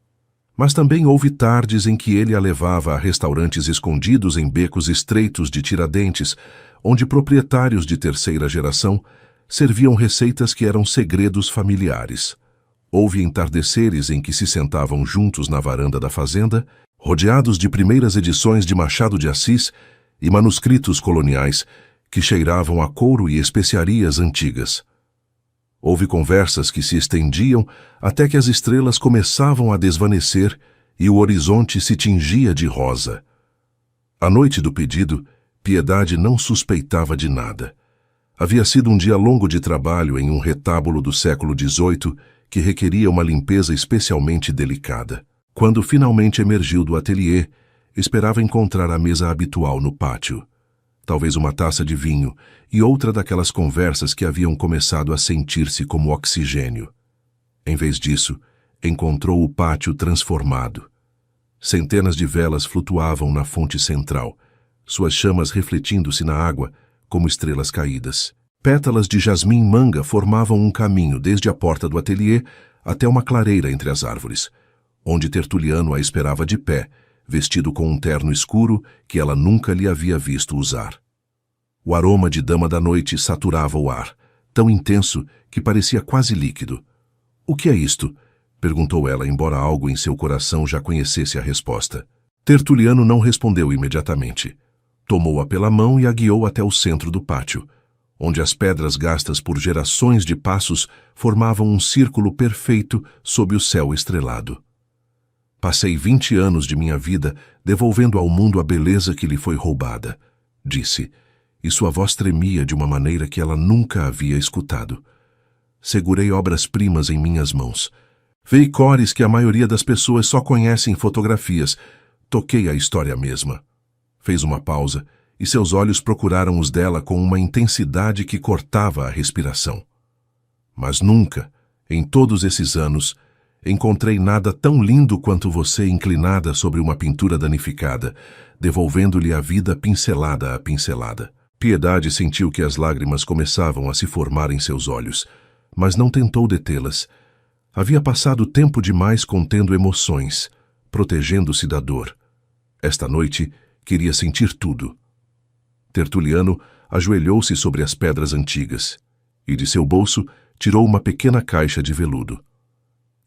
A: Mas também houve tardes em que ele a levava a restaurantes escondidos em becos estreitos de Tiradentes, onde proprietários de terceira geração serviam receitas que eram segredos familiares. Houve entardeceres em que se sentavam juntos na varanda da fazenda, rodeados de primeiras edições de Machado de Assis e manuscritos coloniais que cheiravam a couro e especiarias antigas. Houve conversas que se estendiam até que as estrelas começavam a desvanecer e o horizonte se tingia de rosa. À noite do pedido, Piedade não suspeitava de nada. Havia sido um dia longo de trabalho em um retábulo do século XVIII que requeria uma limpeza especialmente delicada. Quando finalmente emergiu do ateliê, esperava encontrar a mesa habitual no pátio. Talvez uma taça de vinho e outra daquelas conversas que haviam começado a sentir-se como oxigênio. Em vez disso, encontrou o pátio transformado. Centenas de velas flutuavam na fonte central, suas chamas refletindo-se na água como estrelas caídas. Pétalas de jasmim-manga formavam um caminho desde a porta do ateliê até uma clareira entre as árvores, onde Tertuliano a esperava de pé, vestido com um terno escuro que ela nunca lhe havia visto usar. O aroma de dama da noite saturava o ar, tão intenso que parecia quase líquido. "O que é isto?" perguntou ela, embora algo em seu coração já conhecesse a resposta. Tertuliano não respondeu imediatamente. Tomou-a pela mão e a guiou até o centro do pátio, onde as pedras gastas por gerações de passos formavam um círculo perfeito sob o céu estrelado. "Passei 20 anos de minha vida devolvendo ao mundo a beleza que lhe foi roubada", disse, e sua voz tremia de uma maneira que ela nunca havia escutado. "Segurei obras-primas em minhas mãos. Vi cores que a maioria das pessoas só conhecem em fotografias. Toquei a história mesma." Fez uma pausa e seus olhos procuraram os dela com uma intensidade que cortava a respiração. "Mas nunca, em todos esses anos, encontrei nada tão lindo quanto você inclinada sobre uma pintura danificada, devolvendo-lhe a vida pincelada a pincelada." Piedade sentiu que as lágrimas começavam a se formar em seus olhos, mas não tentou detê-las. Havia passado tempo demais contendo emoções, protegendo-se da dor. Esta noite, queria sentir tudo. Tertuliano ajoelhou-se sobre as pedras antigas e de seu bolso tirou uma pequena caixa de veludo.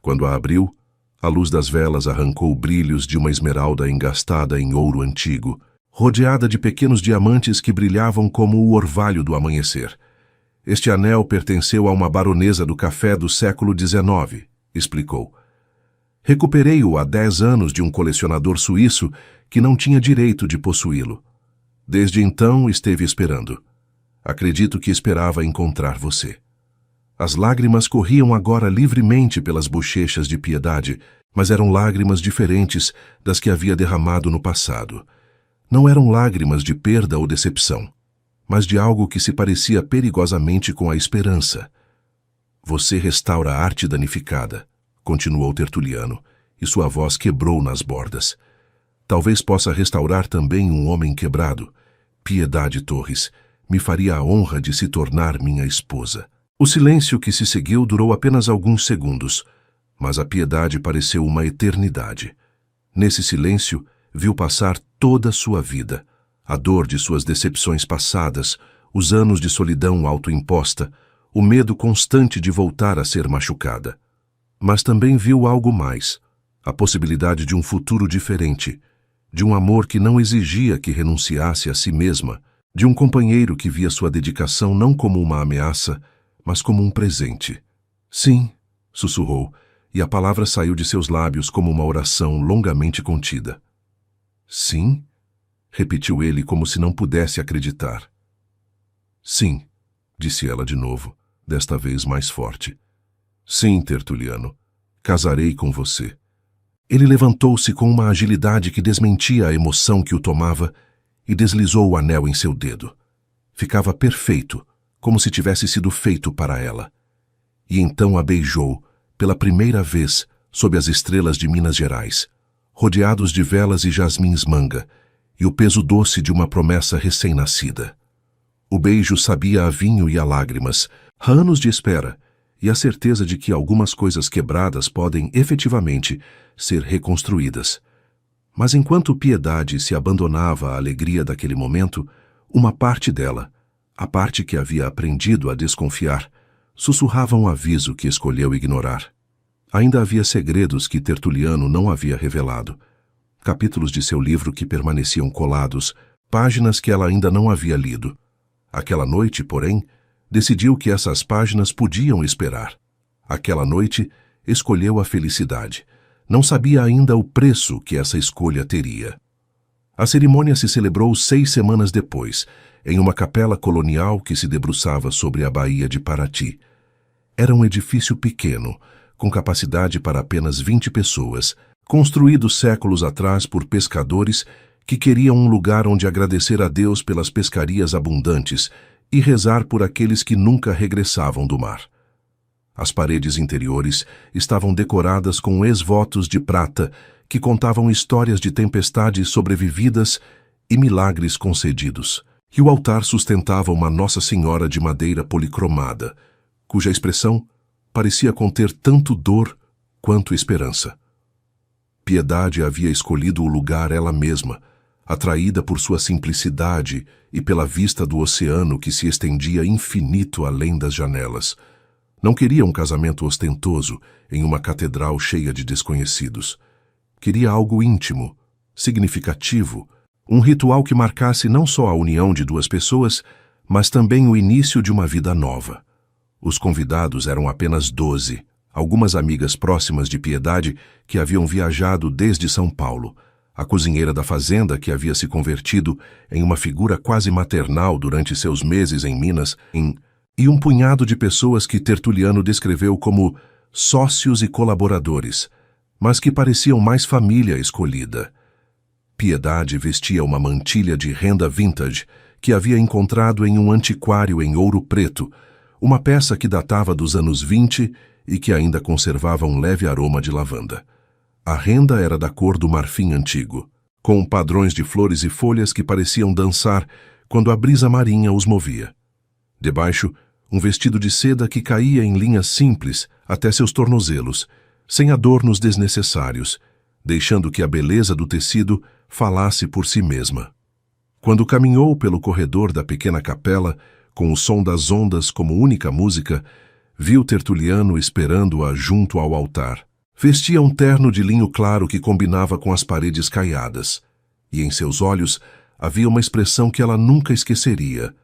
A: Quando a abriu, a luz das velas arrancou brilhos de uma esmeralda engastada em ouro antigo, rodeada de pequenos diamantes que brilhavam como o orvalho do amanhecer. "Este anel pertenceu a uma baronesa do café do século XIX", explicou. "Recuperei-o há 10 anos de um colecionador suíço que não tinha direito de possuí-lo. Desde então esteve esperando. Acredito que esperava encontrar você." As lágrimas corriam agora livremente pelas bochechas de Piedade, mas eram lágrimas diferentes das que havia derramado no passado. Não eram lágrimas de perda ou decepção, mas de algo que se parecia perigosamente com a esperança. "Você restaura a arte danificada", continuou Tertuliano, e sua voz quebrou nas bordas. "Talvez possa restaurar também um homem quebrado. Piedade Torres me faria a honra de se tornar minha esposa." O silêncio que se seguiu durou apenas alguns segundos, mas a Piedade pareceu uma eternidade. Nesse silêncio, viu passar toda a sua vida, a dor de suas decepções passadas, os anos de solidão autoimposta, o medo constante de voltar a ser machucada. Mas também viu algo mais, a possibilidade de um futuro diferente, de um amor que não exigia que renunciasse a si mesma, de um companheiro que via sua dedicação não como uma ameaça, mas como um presente. "Sim", sussurrou, e a palavra saiu de seus lábios como uma oração longamente contida. "Sim?", repetiu ele como se não pudesse acreditar. "Sim", disse ela de novo, desta vez mais forte. "Sim, Tertuliano, casarei com você." Ele levantou-se com uma agilidade que desmentia a emoção que o tomava e deslizou o anel em seu dedo. Ficava perfeito, como se tivesse sido feito para ela. E então a beijou, pela primeira vez, sob as estrelas de Minas Gerais, rodeados de velas e jasmins-manga, e o peso doce de uma promessa recém-nascida. O beijo sabia a vinho e a lágrimas, a anos de espera, e a certeza de que algumas coisas quebradas podem, efetivamente, ser reconstruídas. Mas enquanto Piedade se abandonava à alegria daquele momento, uma parte dela, a parte que havia aprendido a desconfiar, sussurrava um aviso que escolheu ignorar. Ainda havia segredos que Tertuliano não havia revelado, capítulos de seu livro que permaneciam colados, páginas que ela ainda não havia lido. Aquela noite, porém, decidiu que essas páginas podiam esperar. Aquela noite, escolheu a felicidade. Não sabia ainda o preço que essa escolha teria. A cerimônia se celebrou 6 semanas depois, em uma capela colonial que se debruçava sobre a Baía de Paraty. Era um edifício pequeno, com capacidade para apenas 20 pessoas, construído séculos atrás por pescadores que queriam um lugar onde agradecer a Deus pelas pescarias abundantes e rezar por aqueles que nunca regressavam do mar. As paredes interiores estavam decoradas com ex-votos de prata que contavam histórias de tempestades sobrevividas e milagres concedidos. E o altar sustentava uma Nossa Senhora de madeira policromada, cuja expressão parecia conter tanto dor quanto esperança. Piedade havia escolhido o lugar ela mesma, atraída por sua simplicidade e pela vista do oceano que se estendia infinito além das janelas. Não queria um casamento ostentoso em uma catedral cheia de desconhecidos. Queria algo íntimo, significativo, um ritual que marcasse não só a união de 2 pessoas, mas também o início de uma vida nova. Os convidados eram apenas 12, algumas amigas próximas de Piedade que haviam viajado desde São Paulo, a cozinheira da fazenda que havia se convertido em uma figura quase maternal durante seus meses em Minas, e um punhado de pessoas que Tertuliano descreveu como sócios e colaboradores, mas que pareciam mais família escolhida. Piedade vestia uma mantilha de renda vintage que havia encontrado em um antiquário em Ouro Preto, uma peça que datava dos anos 20 e que ainda conservava um leve aroma de lavanda. A renda era da cor do marfim antigo, com padrões de flores e folhas que pareciam dançar quando a brisa marinha os movia. Debaixo, um vestido de seda que caía em linhas simples até seus tornozelos, sem adornos desnecessários, deixando que a beleza do tecido falasse por si mesma. Quando caminhou pelo corredor da pequena capela, com o som das ondas como única música, viu Tertuliano esperando-a junto ao altar. Vestia um terno de linho claro que combinava com as paredes caiadas, e em seus olhos havia uma expressão que ela nunca esqueceria,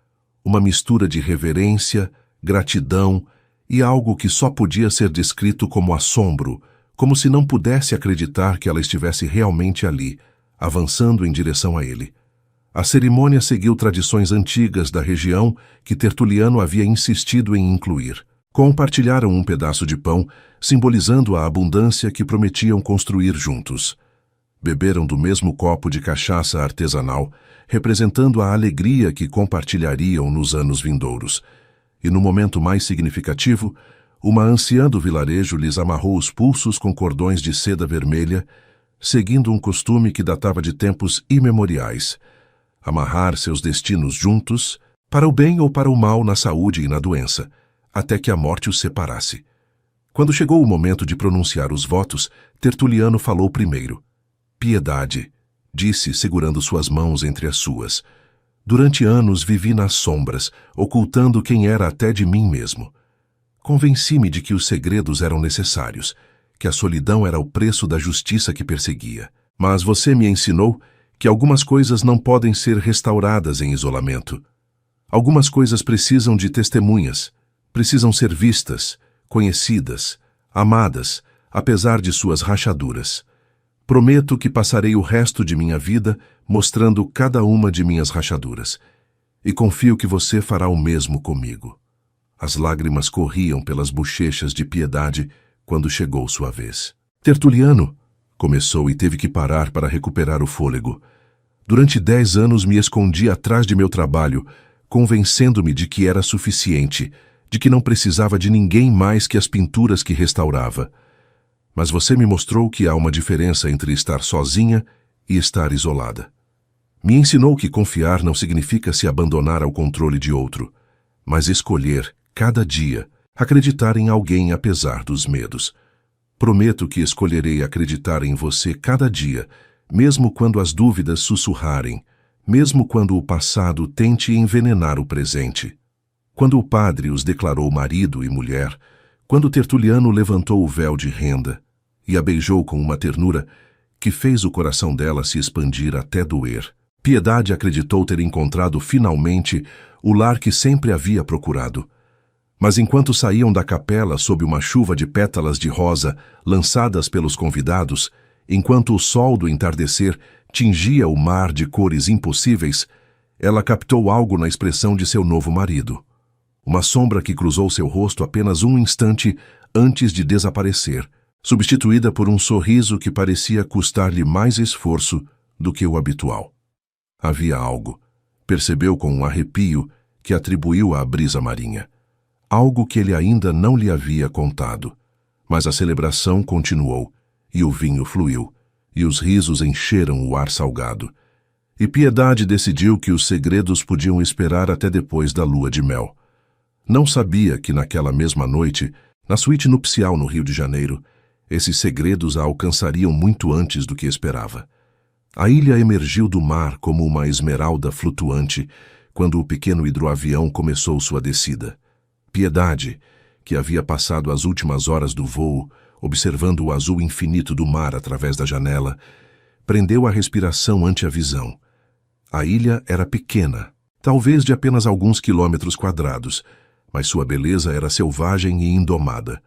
A: uma mistura de reverência, gratidão e algo que só podia ser descrito como assombro, como se não pudesse acreditar que ela estivesse realmente ali, avançando em direção a ele. A cerimônia seguiu tradições antigas da região que Tertuliano havia insistido em incluir. Compartilharam um pedaço de pão, simbolizando a abundância que prometiam construir juntos. Beberam do mesmo copo de cachaça artesanal, representando a alegria que compartilhariam nos anos vindouros. E no momento mais significativo, uma anciã do vilarejo lhes amarrou os pulsos com cordões de seda vermelha, seguindo um costume que datava de tempos imemoriais: amarrar seus destinos juntos, para o bem ou para o mal na saúde e na doença, até que a morte os separasse. Quando chegou o momento de pronunciar os votos, Tertuliano falou primeiro. Piedade, disse, segurando suas mãos entre as suas. Durante anos vivi nas sombras, ocultando quem era até de mim mesmo. Convenci-me de que os segredos eram necessários, que a solidão era o preço da justiça que perseguia. Mas você me ensinou que algumas coisas não podem ser restauradas em isolamento. Algumas coisas precisam de testemunhas, precisam ser vistas, conhecidas, amadas, apesar de suas rachaduras. Prometo que passarei o resto de minha vida mostrando cada uma de minhas rachaduras, e confio que você fará o mesmo comigo. As lágrimas corriam pelas bochechas de Piedade quando chegou sua vez. Tertuliano, começou e teve que parar para recuperar o fôlego. Durante 10 anos me escondi atrás de meu trabalho, convencendo-me de que era suficiente, de que não precisava de ninguém mais que as pinturas que restaurava. Mas você me mostrou que há uma diferença entre estar sozinha e estar isolada. Me ensinou que confiar não significa se abandonar ao controle de outro, mas escolher, cada dia, Acreditar em alguém apesar dos medos. Prometo que escolherei acreditar em você cada dia, mesmo quando as dúvidas sussurrarem, mesmo quando o passado tente envenenar o presente. Quando o padre os declarou marido e mulher, quando Tertuliano levantou o véu de renda e a beijou com uma ternura que fez o coração dela se expandir até doer, Piedade acreditou ter encontrado finalmente o lar que sempre havia procurado. Mas enquanto saíam da capela sob uma chuva de pétalas de rosa lançadas pelos convidados, enquanto o sol do entardecer tingia o mar de cores impossíveis, ela captou algo na expressão de seu novo marido. Uma sombra que cruzou seu rosto apenas um instante antes de desaparecer, substituída por um sorriso que parecia custar-lhe mais esforço do que o habitual. Havia algo, percebeu com um arrepio, que atribuiu à brisa marinha. Algo que ele ainda não lhe havia contado. Mas a celebração continuou, e o vinho fluiu, e os risos encheram o ar salgado. E Piedade decidiu que os segredos podiam esperar até depois da lua de mel. Não sabia que naquela mesma noite, na suíte nupcial no Rio de Janeiro, esses segredos a alcançariam muito antes do que esperava. A ilha emergiu do mar como uma esmeralda flutuante quando o pequeno hidroavião começou sua descida. Piedade, que havia passado as últimas horas do voo observando o azul infinito do mar através da janela, prendeu a respiração ante a visão. A ilha era pequena, talvez de apenas alguns quilômetros quadrados, mas sua beleza era selvagem e indomada.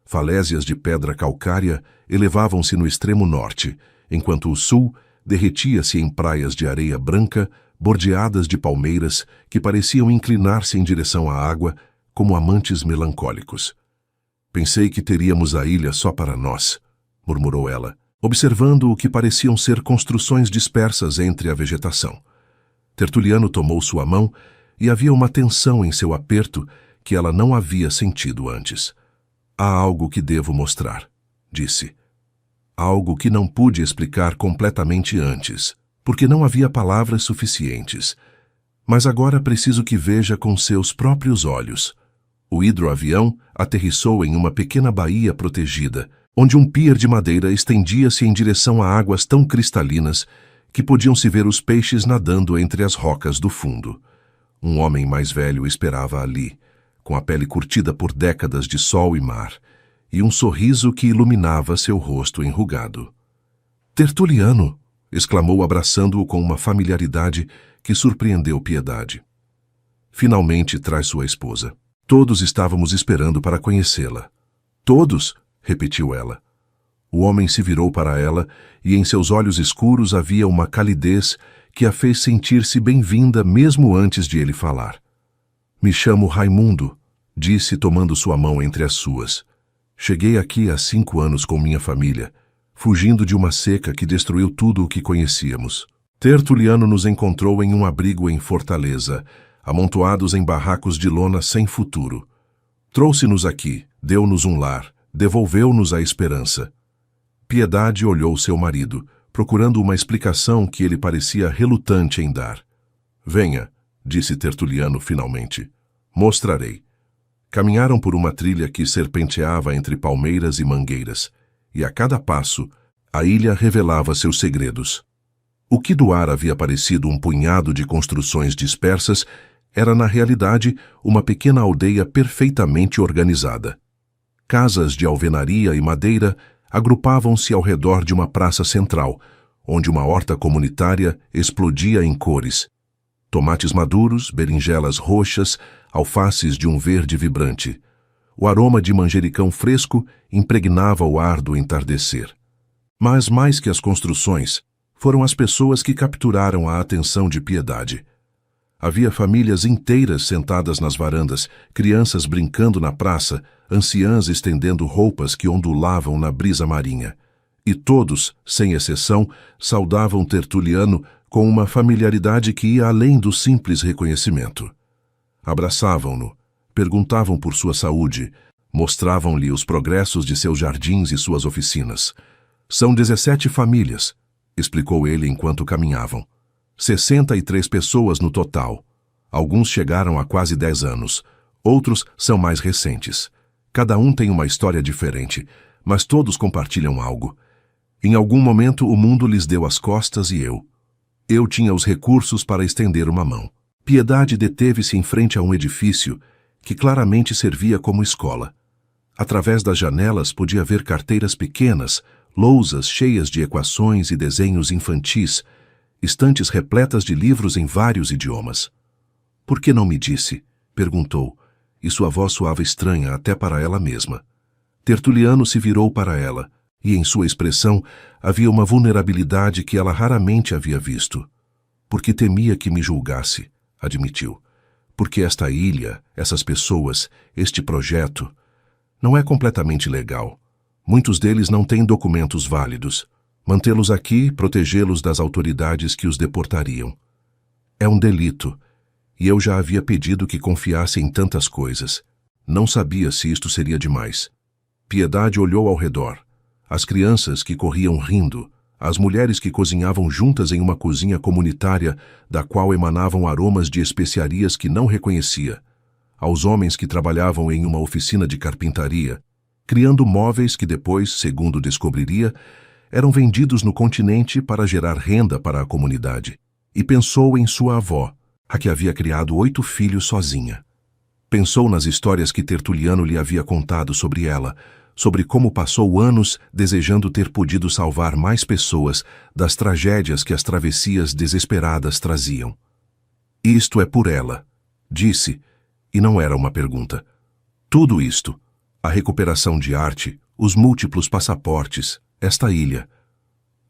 A: Falésias de pedra calcária elevavam-se no extremo norte, enquanto o sul derretia-se em praias de areia branca, bordeadas de palmeiras que pareciam inclinar-se em direção à água como amantes melancólicos. Pensei que teríamos a ilha só para nós, murmurou ela, observando o que pareciam ser construções dispersas entre a vegetação. Tertuliano tomou sua mão e havia uma tensão em seu aperto que ela não havia sentido antes. Há algo que devo mostrar, disse. Algo que não pude explicar completamente antes, porque não havia palavras suficientes. Mas agora preciso que veja com seus próprios olhos. O hidroavião aterrissou em uma pequena baía protegida, onde um pier de madeira estendia-se em direção a águas tão cristalinas que podiam se ver os peixes nadando entre as rocas do fundo. Um homem mais velho esperava ali, com a pele curtida por décadas de sol e mar, e um sorriso que iluminava seu rosto enrugado. «Tertuliano!» exclamou abraçando-o com uma familiaridade que surpreendeu Piedade. Finalmente traz sua esposa. Todos estávamos esperando para conhecê-la. Todos? Repetiu ela. O homem se virou para ela e em seus olhos escuros havia uma calidez que a fez sentir-se bem-vinda mesmo antes de ele falar. Me chamo Raimundo, disse tomando sua mão entre as suas. Cheguei aqui há 5 anos com minha família, fugindo de uma seca que destruiu tudo o que conhecíamos. Tertuliano nos encontrou em um abrigo em Fortaleza, amontoados em barracos de lona sem futuro. Trouxe-nos aqui, deu-nos um lar, devolveu-nos a esperança. Piedade olhou seu marido, procurando uma explicação que ele parecia relutante em dar. Venha, disse Tertuliano finalmente. Mostrarei. Caminharam por uma trilha que serpenteava entre palmeiras e mangueiras, e a cada passo, a ilha revelava seus segredos. O que do ar havia parecido um punhado de construções dispersas era, na realidade, uma pequena aldeia perfeitamente organizada. Casas de alvenaria e madeira agrupavam-se ao redor de uma praça central, onde uma horta comunitária explodia em cores. Tomates maduros, berinjelas roxas, alfaces de um verde vibrante. O aroma de manjericão fresco impregnava o ar do entardecer. Mas, mais que as construções, foram as pessoas que capturaram a atenção de Piedade. Havia famílias inteiras sentadas nas varandas, crianças brincando na praça, anciãs estendendo roupas que ondulavam na brisa marinha. E todos, sem exceção, saudavam Tertuliano com uma familiaridade que ia além do simples reconhecimento. Abraçavam-no, perguntavam por sua saúde, mostravam-lhe os progressos de seus jardins e suas oficinas. São 17 famílias, explicou ele enquanto caminhavam. 63 pessoas no total. Alguns chegaram há quase 10 anos, Outros são mais recentes. Cada um tem uma história diferente, mas todos compartilham algo. Em algum momento o mundo lhes deu as costas e eu tinha os recursos para estender uma mão. Piedade deteve-se em frente a um edifício que claramente servia como escola. Através das janelas podia ver carteiras pequenas, lousas cheias de equações e desenhos infantis, estantes repletas de livros em vários idiomas. "Por que não me disse?" perguntou, e sua voz soava estranha até para ela mesma. Tertuliano se virou para ela, e em sua expressão havia uma vulnerabilidade que ela raramente havia visto. "Porque temia que me julgasse", admitiu. "Porque esta ilha, essas pessoas, este projeto, não é completamente legal. Muitos deles não têm documentos válidos. Mantê-los aqui, protegê-los das autoridades que os deportariam. É um delito, e eu já havia pedido que confiasse em tantas coisas. Não sabia se isto seria demais." Piedade olhou ao redor. As crianças que corriam rindo, as mulheres que cozinhavam juntas em uma cozinha comunitária da qual emanavam aromas de especiarias que não reconhecia, aos homens que trabalhavam em uma oficina de carpintaria, criando móveis que depois, segundo descobriria, eram vendidos no continente para gerar renda para a comunidade. E pensou em sua avó, a que havia criado 8 filhos sozinha. Pensou nas histórias que Tertuliano lhe havia contado sobre ela, sobre como passou anos desejando ter podido salvar mais pessoas das tragédias que as travessias desesperadas traziam. "Isto é por ela", disse, e não era uma pergunta. "Tudo isto, a recuperação de arte, os múltiplos passaportes, esta ilha,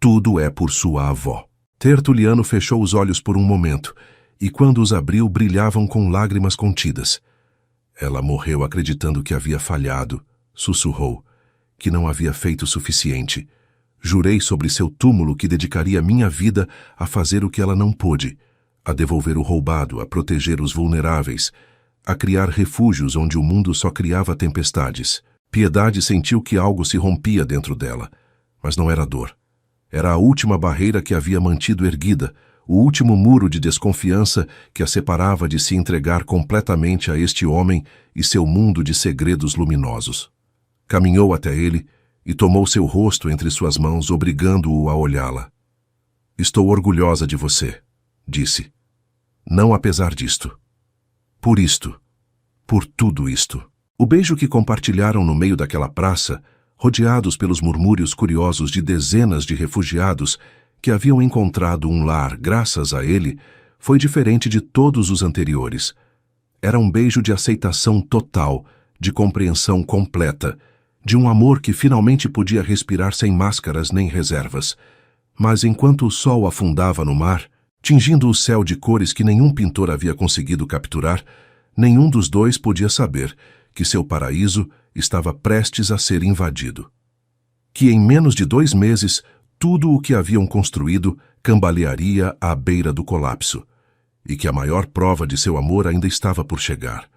A: tudo é por sua avó." Tertuliano fechou os olhos por um momento, e quando os abriu brilhavam com lágrimas contidas. "Ela morreu acreditando que havia falhado", sussurrou, "que não havia feito o suficiente. Jurei sobre seu túmulo que dedicaria minha vida a fazer o que ela não pôde, a devolver o roubado, a proteger os vulneráveis, a criar refúgios onde o mundo só criava tempestades." Piedade sentiu que algo se rompia dentro dela, mas não era dor. Era a última barreira que havia mantido erguida, o último muro de desconfiança que a separava de se entregar completamente a este homem e seu mundo de segredos luminosos. Caminhou até ele e tomou seu rosto entre suas mãos, obrigando-o a olhá-la. "Estou orgulhosa de você", disse. "Não apesar disto. Por isto. Por tudo isto." O beijo que compartilharam no meio daquela praça, rodeados pelos murmúrios curiosos de dezenas de refugiados que haviam encontrado um lar graças a ele, foi diferente de todos os anteriores. Era um beijo de aceitação total, de compreensão completa, de um amor que finalmente podia respirar sem máscaras nem reservas. Mas enquanto o sol afundava no mar, tingindo o céu de cores que nenhum pintor havia conseguido capturar, nenhum dos dois podia saber que seu paraíso estava prestes a ser invadido. Que em menos de 2 meses, tudo o que haviam construído cambalearia à beira do colapso, e que a maior prova de seu amor ainda estava por chegar.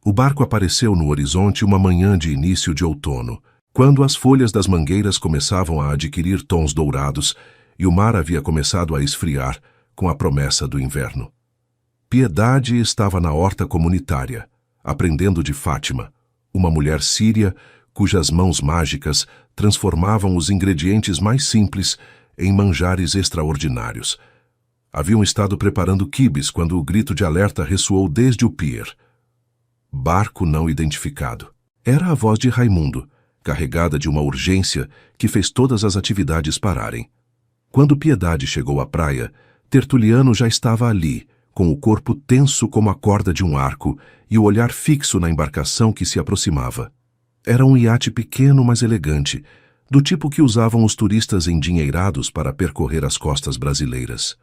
A: O barco apareceu no horizonte uma manhã de início de outono, quando as folhas das mangueiras começavam a adquirir tons dourados e o mar havia começado a esfriar com a promessa do inverno. Piedade estava na horta comunitária, aprendendo de Fátima, uma mulher síria cujas mãos mágicas transformavam os ingredientes mais simples em manjares extraordinários. Haviam estado preparando quibes quando o grito de alerta ressoou desde o pier. Barco não identificado. Era a voz de Raimundo, carregada de uma urgência que fez todas as atividades pararem. Quando Piedade chegou à praia, Tertuliano já estava ali, com o corpo tenso como a corda de um arco e o olhar fixo na embarcação que se aproximava. Era um iate pequeno, mas elegante, do tipo que usavam os turistas endinheirados para percorrer as costas brasileiras.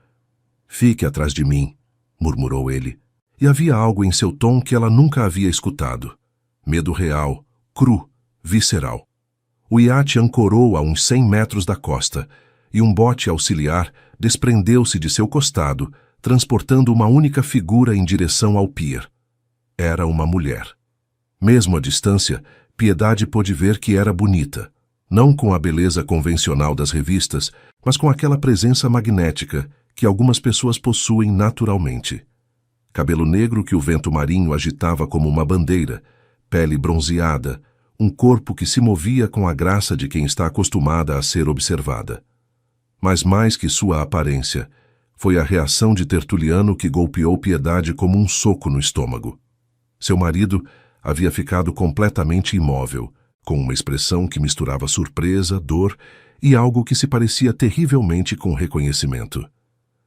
A: "Fique atrás de mim", murmurou ele, e havia algo em seu tom que ela nunca havia escutado. Medo real, cru, visceral. O iate ancorou a uns 100 metros da costa, e um bote auxiliar desprendeu-se de seu costado, transportando uma única figura em direção ao pier. Era uma mulher. Mesmo à distância, Piedade pôde ver que era bonita, não com a beleza convencional das revistas, mas com aquela presença magnética que algumas pessoas possuem naturalmente. cabelo negro que o vento marinho agitava como uma bandeira, pele bronzeada, um corpo que se movia com a graça de quem está acostumada a ser observada. Mas mais que sua aparência, foi a reação de Tertuliano que golpeou Piedade como um soco no estômago. Seu marido havia ficado completamente imóvel, com uma expressão que misturava surpresa, dor e algo que se parecia terrivelmente com reconhecimento.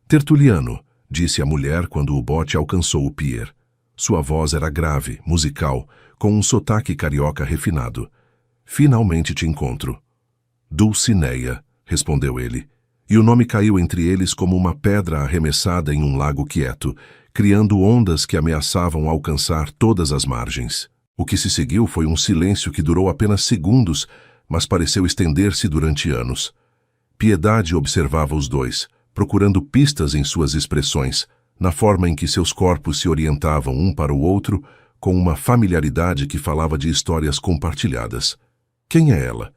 A: Tertuliano, disse a mulher quando o bote alcançou o pier. Sua voz era grave, musical, com um sotaque carioca refinado. Finalmente te encontro. Dulcineia, respondeu ele, e o nome caiu entre eles como uma pedra arremessada em um lago quieto, criando ondas que ameaçavam alcançar todas as margens. O que se seguiu foi um silêncio que durou apenas segundos, mas pareceu estender-se durante anos. Piedade observava os dois, procurando pistas em suas expressões, na forma em que seus corpos se orientavam um para o outro, com uma familiaridade que falava de histórias compartilhadas. Quem é ela?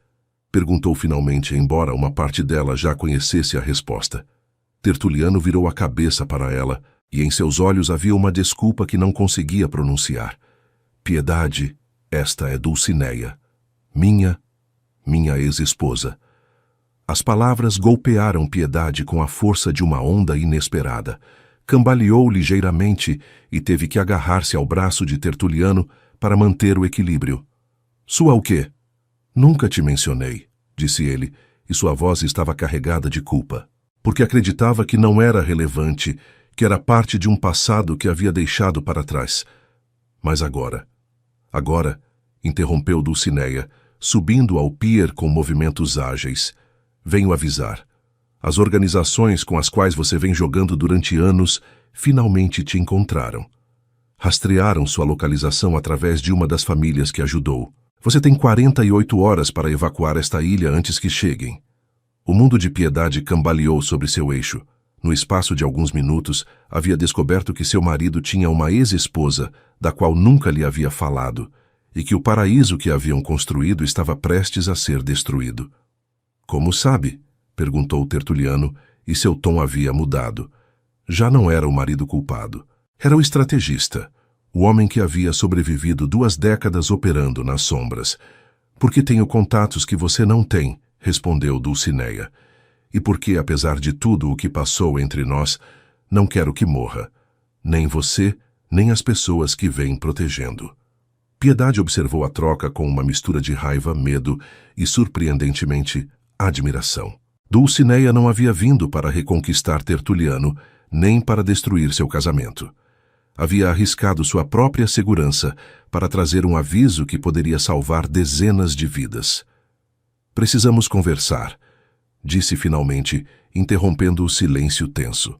A: Perguntou finalmente, embora uma parte dela já conhecesse a resposta. Tertuliano virou a cabeça para ela, e em seus olhos havia uma desculpa que não conseguia pronunciar. Piedade, esta é Dulcineia. Minha ex-esposa. As palavras golpearam Piedade com a força de uma onda inesperada. Cambaleou ligeiramente e teve que agarrar-se ao braço de Tertuliano para manter o equilíbrio. Sua o quê? Nunca te mencionei, disse ele, e sua voz estava carregada de culpa, porque acreditava que não era relevante, que era parte de um passado que havia deixado para trás. Mas agora, interrompeu Dulcineia, subindo ao pier com movimentos ágeis. Venho avisar. As organizações com as quais você vem jogando durante anos finalmente te encontraram. Rastrearam sua localização através de uma das famílias que ajudou. Você tem 48 horas para evacuar esta ilha antes que cheguem. O mundo de Piedade cambaleou sobre seu eixo. No espaço de alguns minutos, havia descoberto que seu marido tinha uma ex-esposa, da qual nunca lhe havia falado, e que o paraíso que haviam construído estava prestes a ser destruído. Como sabe? Perguntou Tertuliano, e seu tom havia mudado. Já não era o marido culpado. Era o estrategista, o homem que havia sobrevivido 2 décadas operando nas sombras. Porque tenho contatos que você não tem, respondeu Dulcineia. E porque, apesar de tudo o que passou entre nós, não quero que morra. Nem você, nem as pessoas que vêm protegendo. Piedade observou a troca com uma mistura de raiva, medo e, surpreendentemente, admiração. Dulcineia não havia vindo para reconquistar Tertuliano, nem para destruir seu casamento. Havia arriscado sua própria segurança para trazer um aviso que poderia salvar dezenas de vidas. Precisamos conversar, disse finalmente, interrompendo o silêncio tenso.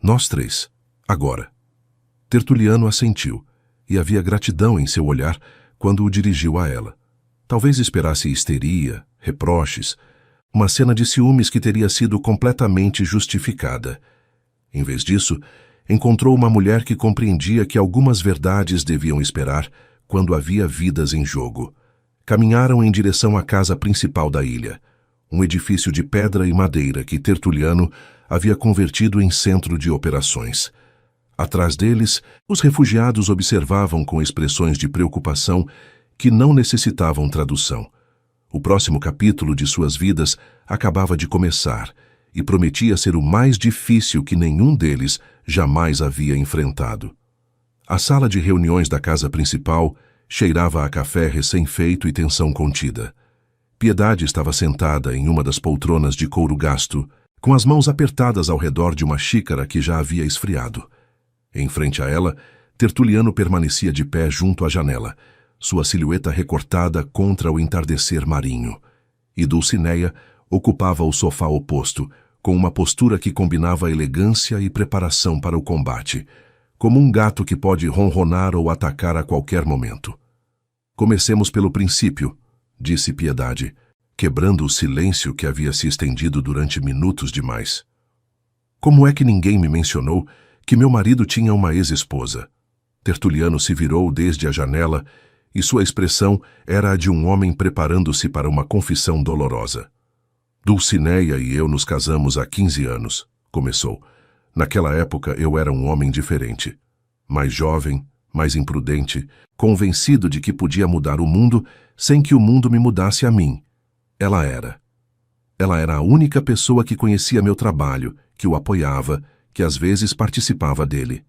A: Nós 3, agora. Tertuliano assentiu, e havia gratidão em seu olhar quando o dirigiu a ela. Talvez esperasse histeria, reproches, uma cena de ciúmes que teria sido completamente justificada. Em vez disso, encontrou uma mulher que compreendia que algumas verdades deviam esperar quando havia vidas em jogo. Caminharam em direção à casa principal da ilha, um edifício de pedra e madeira que Tertuliano havia convertido em centro de operações. Atrás deles, os refugiados observavam com expressões de preocupação que não necessitavam tradução. O próximo capítulo de suas vidas acabava de começar e prometia ser o mais difícil que nenhum deles jamais havia enfrentado. A sala de reuniões da casa principal cheirava a café recém-feito e tensão contida. Piedade estava sentada em uma das poltronas de couro gasto, com as mãos apertadas ao redor de uma xícara que já havia esfriado. Em frente a ela, Tertuliano permanecia de pé junto à janela, sua silhueta recortada contra o entardecer marinho. E Dulcineia ocupava o sofá oposto, com uma postura que combinava elegância e preparação para o combate, como um gato que pode ronronar ou atacar a qualquer momento. Comecemos pelo princípio, disse Piedade, quebrando o silêncio que havia se estendido durante minutos demais. Como é que ninguém me mencionou que meu marido tinha uma ex-esposa? Tertuliano se virou desde a janela e sua expressão era a de um homem preparando-se para uma confissão dolorosa. Dulcineia e eu nos casamos há 15 anos, começou. Naquela época eu era um homem diferente. mais jovem, mais imprudente, convencido de que podia mudar o mundo sem que o mundo me mudasse a mim. Ela era. Ela era a única pessoa que conhecia meu trabalho, que o apoiava, que às vezes participava dele.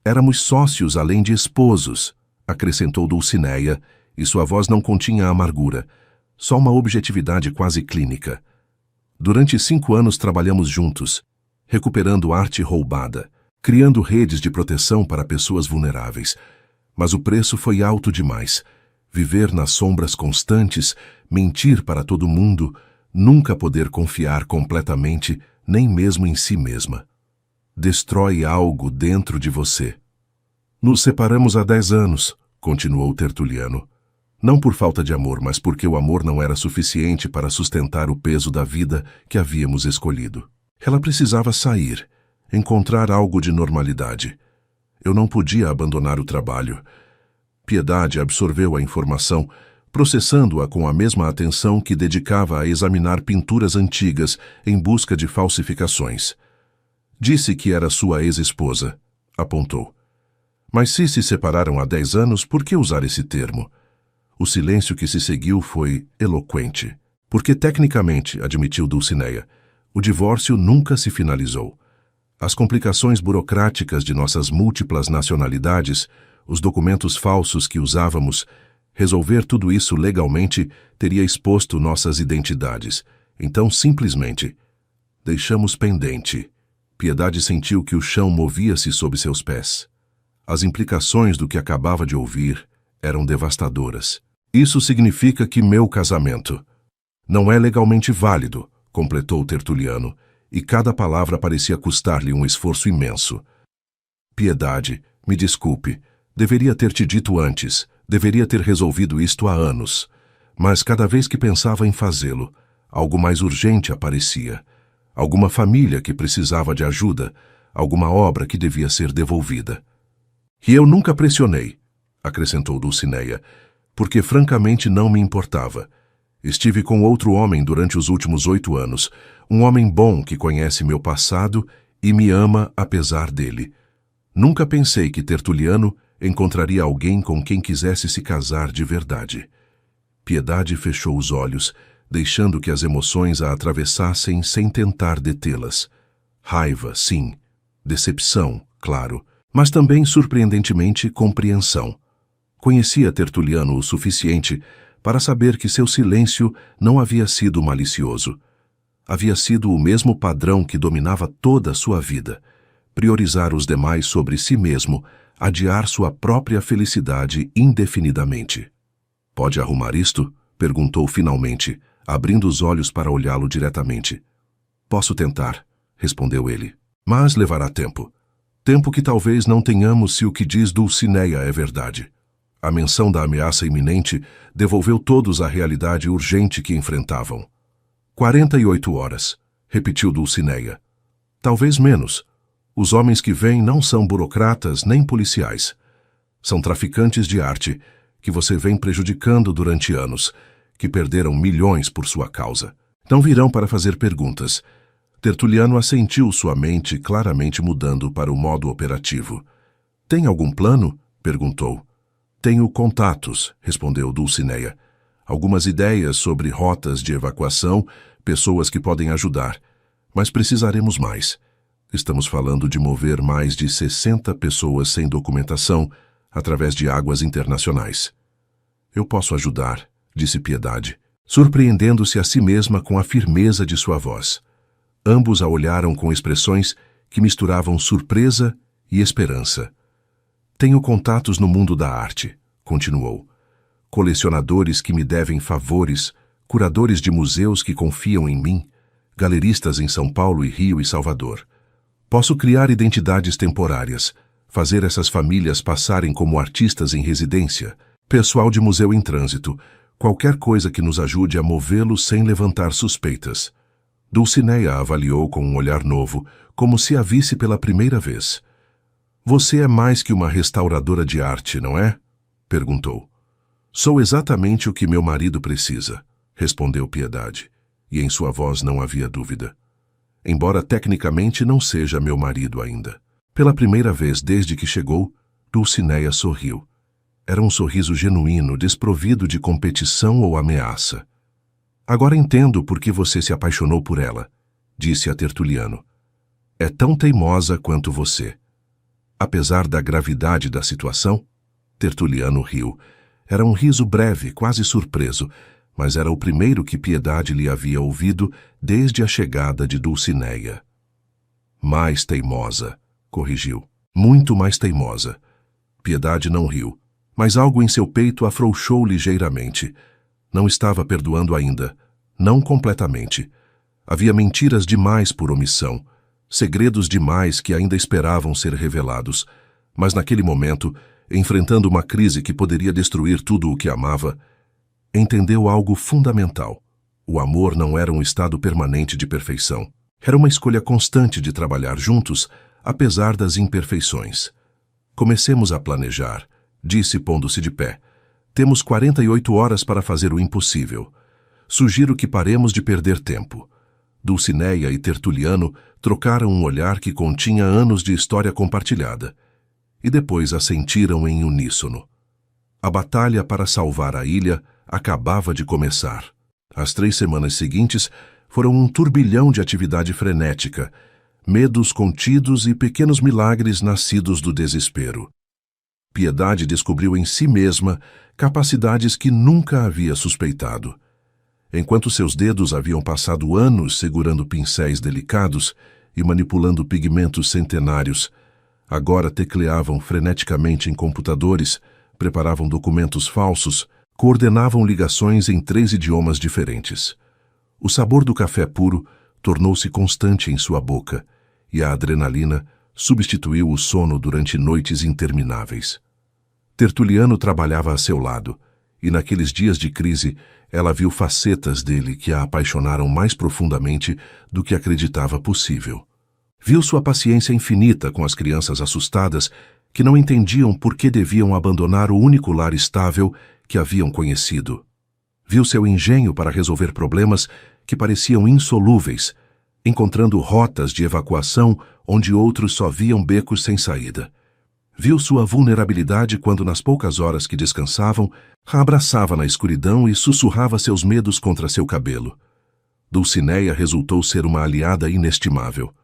A: Éramos sócios além de esposos, acrescentou Dulcineia, e sua voz não continha amargura, só uma objetividade quase clínica. Durante 5 anos trabalhamos juntos, recuperando arte roubada, criando redes de proteção para pessoas vulneráveis. Mas o preço foi alto demais. Viver nas sombras constantes, mentir para todo mundo, nunca poder confiar completamente, nem mesmo em si mesma. Destrói algo dentro de você. Nos separamos há 10 anos, continuou Tertuliano. Não por falta de amor, mas porque o amor não era suficiente para sustentar o peso da vida que havíamos escolhido. Ela precisava sair, encontrar algo de normalidade. Eu não podia abandonar o trabalho. Piedade absorveu a informação, processando-a com a mesma atenção que dedicava a examinar pinturas antigas em busca de falsificações. Disse que era sua ex-esposa, apontou. Mas se separaram há 10 anos, por que usar esse termo? O silêncio que se seguiu foi eloquente. Porque tecnicamente, admitiu Dulcineia, o divórcio nunca se finalizou. As complicações burocráticas de nossas múltiplas nacionalidades, os documentos falsos que usávamos, resolver tudo isso legalmente teria exposto nossas identidades. Então, simplesmente, deixamos pendente. Piedade sentiu que o chão movia-se sob seus pés. As implicações do que acabava de ouvir eram devastadoras. Isso significa que meu casamento não é legalmente válido, completou Tertuliano, e cada palavra parecia custar-lhe um esforço imenso. Piedade, me desculpe, deveria ter te dito antes, deveria ter resolvido isto há anos. Mas cada vez que pensava em fazê-lo, algo mais urgente aparecia. Alguma família que precisava de ajuda, alguma obra que devia ser devolvida. E eu nunca pressionei, acrescentou Dulcineia, porque francamente não me importava. Estive com outro homem durante os últimos 8 anos, um homem bom que conhece meu passado e me ama apesar dele. Nunca pensei que Tertuliano encontraria alguém com quem quisesse se casar de verdade. Piedade fechou os olhos, deixando que as emoções a atravessassem sem tentar detê-las. Raiva, sim. Decepção, claro. Mas também, surpreendentemente, compreensão. Conhecia Tertuliano o suficiente para saber que seu silêncio não havia sido malicioso. Havia sido o mesmo padrão que dominava toda a sua vida. Priorizar os demais sobre si mesmo, adiar sua própria felicidade indefinidamente. Pode arrumar isto? Perguntou finalmente, abrindo os olhos para olhá-lo diretamente. Posso tentar, respondeu ele. Mas levará tempo. Tempo que talvez não tenhamos se o que diz Dulcineia é verdade. A menção da ameaça iminente devolveu todos à realidade urgente que enfrentavam. 48 horas, repetiu Dulcineia. Talvez menos. Os homens que vêm não são burocratas nem policiais. São traficantes de arte, que você vem prejudicando durante anos, que perderam milhões por sua causa. Não virão para fazer perguntas. Tertuliano assentiu, sua mente claramente mudando para o modo operativo. Tem algum plano? Perguntou. Tenho contatos, respondeu Dulcineia. Algumas ideias sobre rotas de evacuação, pessoas que podem ajudar. Mas precisaremos mais. Estamos falando de mover mais de 60 pessoas sem documentação através de águas internacionais. Eu posso ajudar, disse Piedade, surpreendendo-se a si mesma com a firmeza de sua voz. Ambos a olharam com expressões que misturavam surpresa e esperança. Tenho contatos no mundo da arte, continuou. Colecionadores que me devem favores, curadores de museus que confiam em mim, galeristas em São Paulo e Rio e Salvador. Posso criar identidades temporárias, fazer essas famílias passarem como artistas em residência, pessoal de museu em trânsito, qualquer coisa que nos ajude a movê-los sem levantar suspeitas. Dulcineia a avaliou com um olhar novo, como se a visse pela primeira vez. Você é mais que uma restauradora de arte, não é? Perguntou. Sou exatamente o que meu marido precisa, respondeu Piedade, e em sua voz não havia dúvida. Embora tecnicamente não seja meu marido ainda. Pela primeira vez desde que chegou, Dulcineia sorriu. Era um sorriso genuíno, desprovido de competição ou ameaça. Agora entendo por que você se apaixonou por ela, disse a Tertuliano. É tão teimosa quanto você. Apesar da gravidade da situação, Tertuliano riu. Era um riso breve, quase surpreso, mas era o primeiro que Piedade lhe havia ouvido desde a chegada de Dulcineia. Mais teimosa, corrigiu. Muito mais teimosa. Piedade não riu, mas algo em seu peito afrouxou ligeiramente. Não estava perdoando ainda. Não completamente. Havia mentiras demais por omissão, segredos demais que ainda esperavam ser revelados. Mas naquele momento, enfrentando uma crise que poderia destruir tudo o que amava, entendeu algo fundamental. O amor não era um estado permanente de perfeição. Era uma escolha constante de trabalhar juntos, apesar das imperfeições. Comecemos a planejar, disse pondo-se de pé. Temos 48 horas para fazer o impossível. Sugiro que paremos de perder tempo. Dulcineia e Tertuliano trocaram um olhar que continha anos de história compartilhada, e depois assentiram em uníssono. A batalha para salvar a ilha acabava de começar. As 3 semanas seguintes foram um turbilhão de atividade frenética, medos contidos e pequenos milagres nascidos do desespero. Piedade descobriu em si mesma capacidades que nunca havia suspeitado. Enquanto seus dedos haviam passado anos segurando pincéis delicados e manipulando pigmentos centenários, agora tecleavam freneticamente em computadores, preparavam documentos falsos, coordenavam ligações em 3 idiomas diferentes. O sabor do café puro tornou-se constante em sua boca, e a adrenalina substituiu o sono durante noites intermináveis. Tertuliano trabalhava a seu lado, e naqueles dias de crise ela viu facetas dele que a apaixonaram mais profundamente do que acreditava possível. Viu sua paciência infinita com as crianças assustadas que não entendiam por que deviam abandonar o único lar estável que haviam conhecido. Viu seu engenho para resolver problemas que pareciam insolúveis, encontrando rotas de evacuação onde outros só viam becos sem saída. Viu sua vulnerabilidade quando, nas poucas horas que descansavam, a abraçava na escuridão e sussurrava seus medos contra seu cabelo. Dulcineia resultou ser uma aliada inestimável.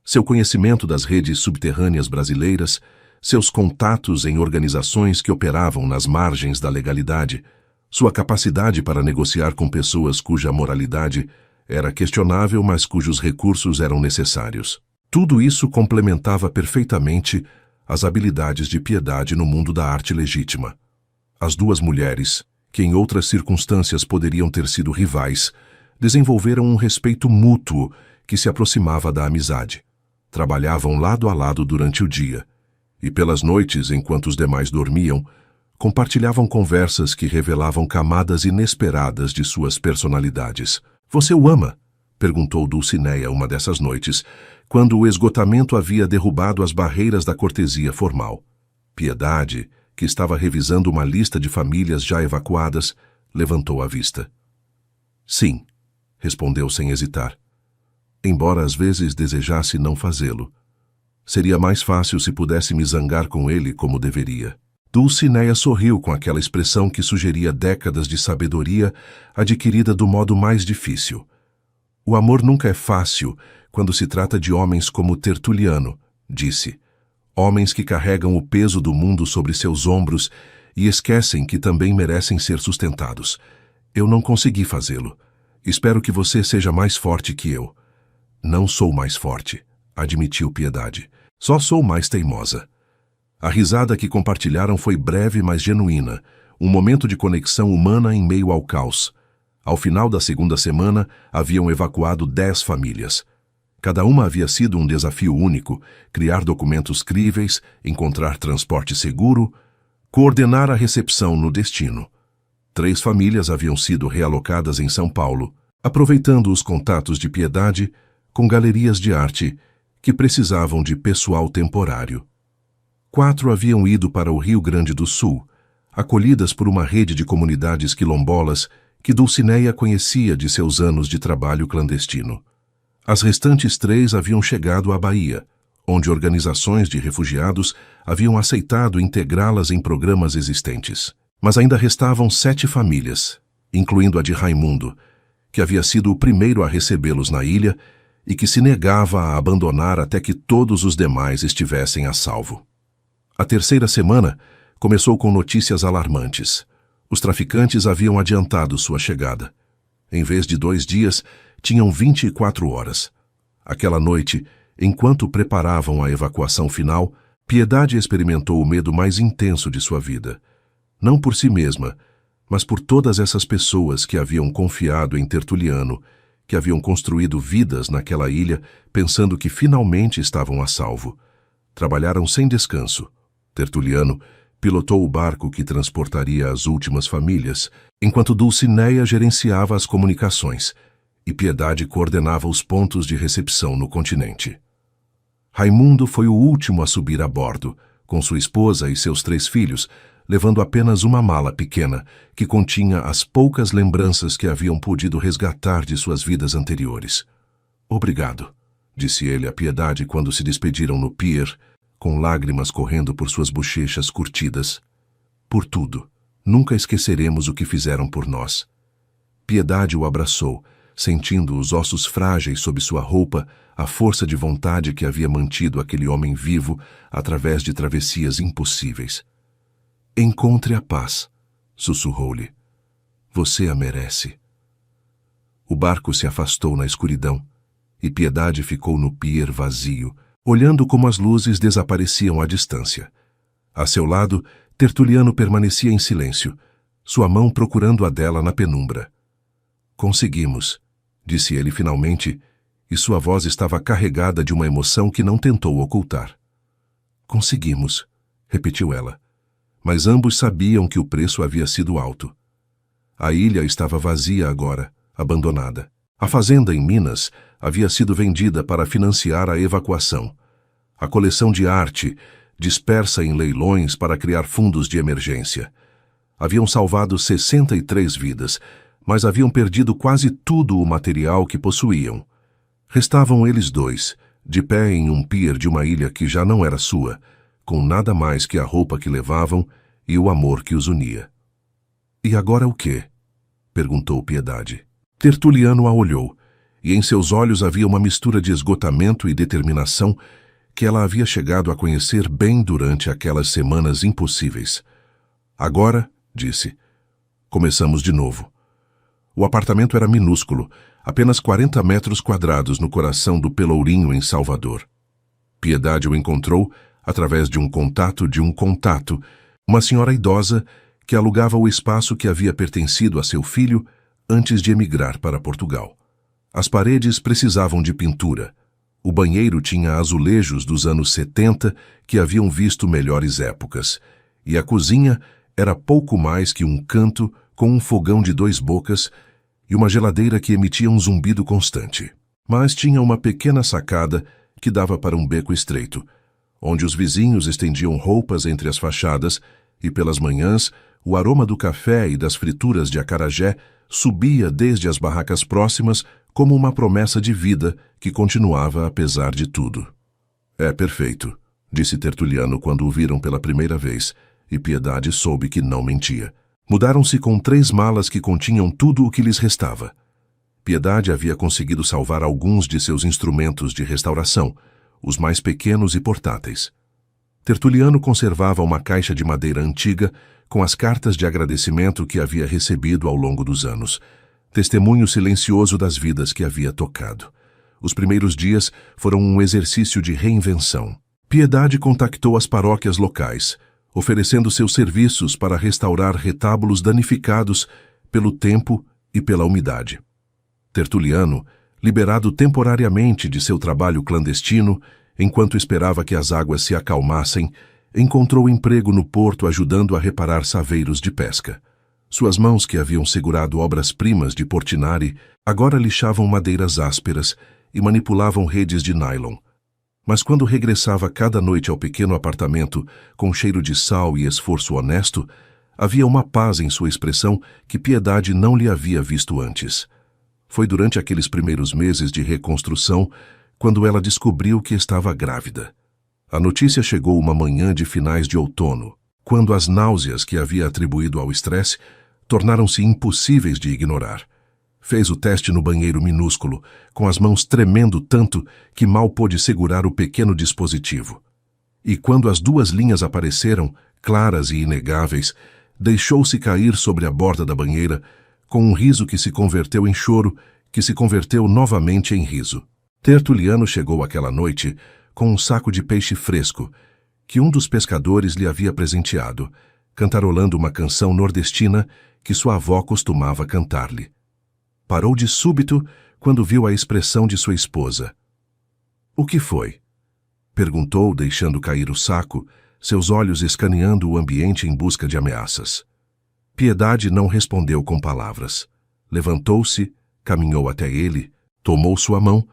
A: Seu conhecimento das redes subterrâneas brasileiras, seus contatos em organizações que operavam nas margens da legalidade, sua capacidade para negociar com pessoas cuja moralidade era questionável, mas cujos recursos eram necessários. Tudo isso complementava perfeitamente as habilidades de Piedade no mundo da arte legítima. As 2 mulheres, que em outras circunstâncias poderiam ter sido rivais, desenvolveram um respeito mútuo que se aproximava da amizade. Trabalhavam lado a lado durante o dia, e pelas noites, enquanto os demais dormiam, compartilhavam conversas que revelavam camadas inesperadas de suas personalidades. Você o ama? Perguntou Dulcineia uma dessas noites, quando o esgotamento havia derrubado as barreiras da cortesia formal. Piedade, que estava revisando uma lista de famílias já evacuadas, levantou a vista. Sim, respondeu sem hesitar. Embora às vezes desejasse não fazê-lo. Seria mais fácil se pudesse me zangar com ele como deveria. Dulcineia sorriu com aquela expressão que sugeria décadas de sabedoria adquirida do modo mais difícil. O amor nunca é fácil quando se trata de homens como Tertuliano, disse. Homens que carregam o peso do mundo sobre seus ombros e esquecem que também merecem ser sustentados. Eu não consegui fazê-lo. Espero que você seja mais forte que eu. Não sou mais forte, admitiu Piedade. Só sou mais teimosa. A risada que compartilharam foi breve, mas genuína, um momento de conexão humana em meio ao caos. Ao final da 2ª semana, haviam evacuado 10 famílias. Cada uma havia sido um desafio único: criar documentos críveis, encontrar transporte seguro, coordenar a recepção no destino. 3 famílias haviam sido realocadas em São Paulo, aproveitando os contatos de Piedade com galerias de arte que precisavam de pessoal temporário. 4 haviam ido para o Rio Grande do Sul, acolhidas por uma rede de comunidades quilombolas que Dulcineia conhecia de seus anos de trabalho clandestino. As restantes 3 haviam chegado à Bahia, onde organizações de refugiados haviam aceitado integrá-las em programas existentes. Mas ainda restavam 7 famílias, incluindo a de Raimundo, que havia sido o primeiro a recebê-los na ilha e que se negava a abandonar até que todos os demais estivessem a salvo. A terceira semana começou com notícias alarmantes. Os traficantes haviam adiantado sua chegada. Em vez de 2 dias, tinham 24 horas. Aquela noite, enquanto preparavam a evacuação final, Piedade experimentou o medo mais intenso de sua vida. Não por si mesma, mas por todas essas pessoas que haviam confiado em Tertuliano, que haviam construído vidas naquela ilha pensando que finalmente estavam a salvo. Trabalharam sem descanso. Tertuliano pilotou o barco que transportaria as últimas famílias, enquanto Dulcineia gerenciava as comunicações e Piedade coordenava os pontos de recepção no continente. Raimundo foi o último a subir a bordo, com sua esposa e seus 3 filhos, levando apenas uma mala pequena que continha as poucas lembranças que haviam podido resgatar de suas vidas anteriores. "Obrigado", disse ele a Piedade quando se despediram no pier, com lágrimas correndo por suas bochechas curtidas. "Por tudo. Nunca esqueceremos o que fizeram por nós." Piedade o abraçou, sentindo os ossos frágeis sob sua roupa, a força de vontade que havia mantido aquele homem vivo através de travessias impossíveis. "Encontre a paz", sussurrou-lhe. "Você a merece." O barco se afastou na escuridão e Piedade ficou no pier vazio, olhando como as luzes desapareciam à distância. A seu lado, Tertuliano permanecia em silêncio, sua mão procurando a dela na penumbra. "Conseguimos", disse ele finalmente, e sua voz estava carregada de uma emoção que não tentou ocultar. "Conseguimos", repetiu ela, mas ambos sabiam que o preço havia sido alto. A ilha estava vazia agora, abandonada. A fazenda em Minas havia sido vendida para financiar a evacuação. A coleção de arte, dispersa em leilões para criar fundos de emergência. Haviam salvado 63 vidas, mas haviam perdido quase tudo o material que possuíam. Restavam eles 2, de pé em um pier de uma ilha que já não era sua, com nada mais que a roupa que levavam e o amor que os unia. "E agora o quê?" perguntou Piedade. Tertuliano a olhou, e em seus olhos havia uma mistura de esgotamento e determinação que ela havia chegado a conhecer bem durante aquelas semanas impossíveis. "Agora", disse, "começamos de novo." O apartamento era minúsculo, apenas 40 metros quadrados no coração do Pelourinho, em Salvador. Piedade o encontrou através de um contato, uma senhora idosa que alugava o espaço que havia pertencido a seu filho antes de emigrar para Portugal. As paredes precisavam de pintura. O banheiro tinha azulejos dos anos 70 que haviam visto melhores épocas, e a cozinha era pouco mais que um canto com um fogão de 2 bocas e uma geladeira que emitia um zumbido constante. Mas tinha uma pequena sacada que dava para um beco estreito, onde os vizinhos estendiam roupas entre as fachadas e, pelas manhãs, o aroma do café e das frituras de acarajé subia desde as barracas próximas como uma promessa de vida que continuava apesar de tudo. "É perfeito", disse Tertuliano quando o viram pela primeira vez, e Piedade soube que não mentia. Mudaram-se com 3 malas que continham tudo o que lhes restava. Piedade havia conseguido salvar alguns de seus instrumentos de restauração, os mais pequenos e portáteis. Tertuliano conservava uma caixa de madeira antiga com as cartas de agradecimento que havia recebido ao longo dos anos, testemunho silencioso das vidas que havia tocado. Os primeiros dias foram um exercício de reinvenção. Piedade contactou as paróquias locais, oferecendo seus serviços para restaurar retábulos danificados pelo tempo e pela umidade. Tertuliano, liberado temporariamente de seu trabalho clandestino, enquanto esperava que as águas se acalmassem, encontrou emprego no porto ajudando a reparar saveiros de pesca. Suas mãos, que haviam segurado obras-primas de Portinari, agora lixavam madeiras ásperas e manipulavam redes de nylon. Mas quando regressava cada noite ao pequeno apartamento, com cheiro de sal e esforço honesto, havia uma paz em sua expressão que Piedade não lhe havia visto antes. Foi durante aqueles primeiros meses de reconstrução, quando ela descobriu que estava grávida. A notícia chegou uma manhã de finais de outono, quando as náuseas que havia atribuído ao estresse tornaram-se impossíveis de ignorar. Fez o teste no banheiro minúsculo, com as mãos tremendo tanto que mal pôde segurar o pequeno dispositivo. E quando as 2 linhas apareceram, claras e inegáveis, deixou-se cair sobre a borda da banheira, com um riso que se converteu em choro, que se converteu novamente em riso. Tertuliano chegou aquela noite com um saco de peixe fresco, que um dos pescadores lhe havia presenteado, cantarolando uma canção nordestina que sua avó costumava cantar-lhe. Parou de súbito quando viu a expressão de sua esposa. "O que foi?" perguntou, deixando cair o saco, seus olhos escaneando o ambiente em busca de ameaças. Piedade não respondeu com palavras. Levantou-se, caminhou até ele, tomou sua mão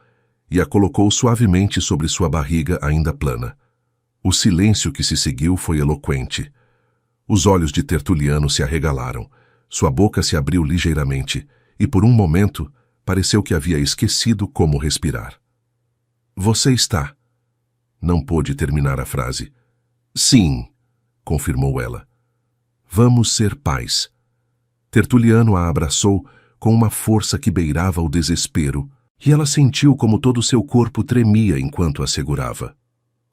A: e a colocou suavemente sobre sua barriga ainda plana. O silêncio que se seguiu foi eloquente. Os olhos de Tertuliano se arregalaram, sua boca se abriu ligeiramente, e por um momento pareceu que havia esquecido como respirar. "Você está..." Não pôde terminar a frase. "Sim", confirmou ela. "Vamos ser pais." Tertuliano a abraçou com uma força que beirava o desespero, e ela sentiu como todo seu corpo tremia enquanto a segurava.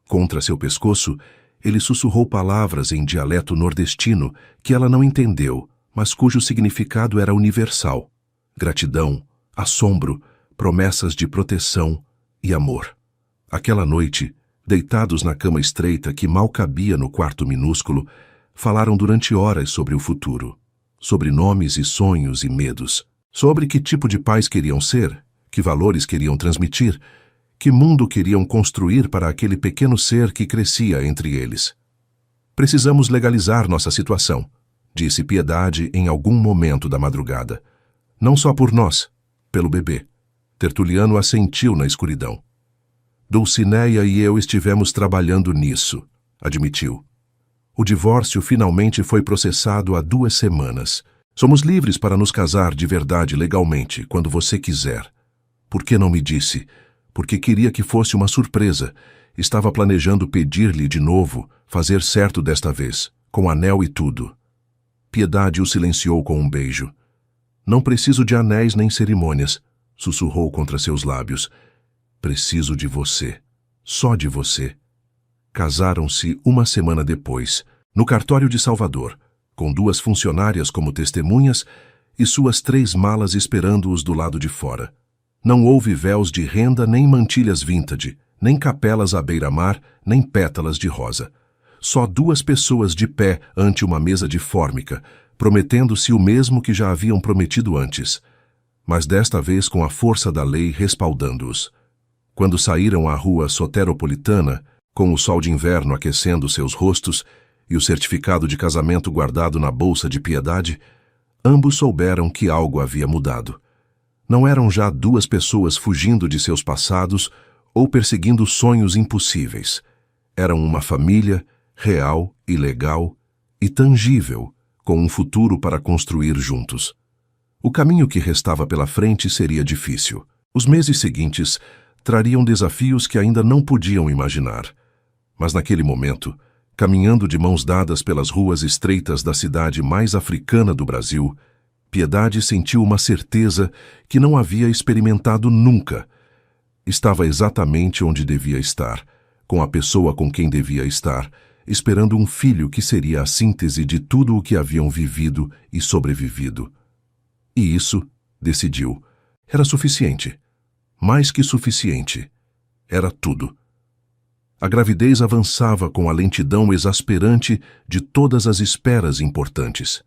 A: Contra seu pescoço, ele sussurrou palavras em dialeto nordestino que ela não entendeu, mas cujo significado era universal: gratidão, assombro, promessas de proteção e amor. Aquela noite, deitados na cama estreita que mal cabia no quarto minúsculo, falaram durante horas sobre o futuro, sobre nomes e sonhos e medos, sobre que tipo de pais queriam ser, que valores queriam transmitir, que mundo queriam construir para aquele pequeno ser que crescia entre eles. "Precisamos legalizar nossa situação", disse Piedade em algum momento da madrugada. "Não só por nós, pelo bebê." Tertuliano assentiu na escuridão. "Dulcineia e eu estivemos trabalhando nisso", admitiu. "O divórcio finalmente foi processado há 2 semanas. Somos livres para nos casar de verdade legalmente, quando você quiser." "Por que não me disse?" "Porque queria que fosse uma surpresa. Estava planejando pedir-lhe de novo, fazer certo desta vez, com anel e tudo." Piedade o silenciou com um beijo. "Não preciso de anéis nem cerimônias", sussurrou contra seus lábios. "Preciso de você. Só de você." Casaram-se 1 semana depois, no cartório de Salvador, com 2 funcionárias como testemunhas e suas 3 malas esperando-os do lado de fora. Não houve véus de renda nem mantilhas vintage, nem capelas à beira-mar, nem pétalas de rosa. Só 2 pessoas de pé ante uma mesa de fórmica, prometendo-se o mesmo que já haviam prometido antes, mas desta vez com a força da lei respaldando-os. Quando saíram à rua soteropolitana, com o sol de inverno aquecendo seus rostos e o certificado de casamento guardado na bolsa de Piedade, ambos souberam que algo havia mudado. Não eram já 2 pessoas fugindo de seus passados ou perseguindo sonhos impossíveis. Eram uma família real e legal e tangível, com um futuro para construir juntos. O caminho que restava pela frente seria difícil. Os meses seguintes trariam desafios que ainda não podiam imaginar. Mas naquele momento, caminhando de mãos dadas pelas ruas estreitas da cidade mais africana do Brasil, Piedade sentiu uma certeza que não havia experimentado nunca. Estava exatamente onde devia estar, com a pessoa com quem devia estar, esperando um filho que seria a síntese de tudo o que haviam vivido e sobrevivido. E isso, decidiu, era suficiente. Mais que suficiente. Era tudo. A gravidez avançava com a lentidão exasperante de todas as esperas importantes.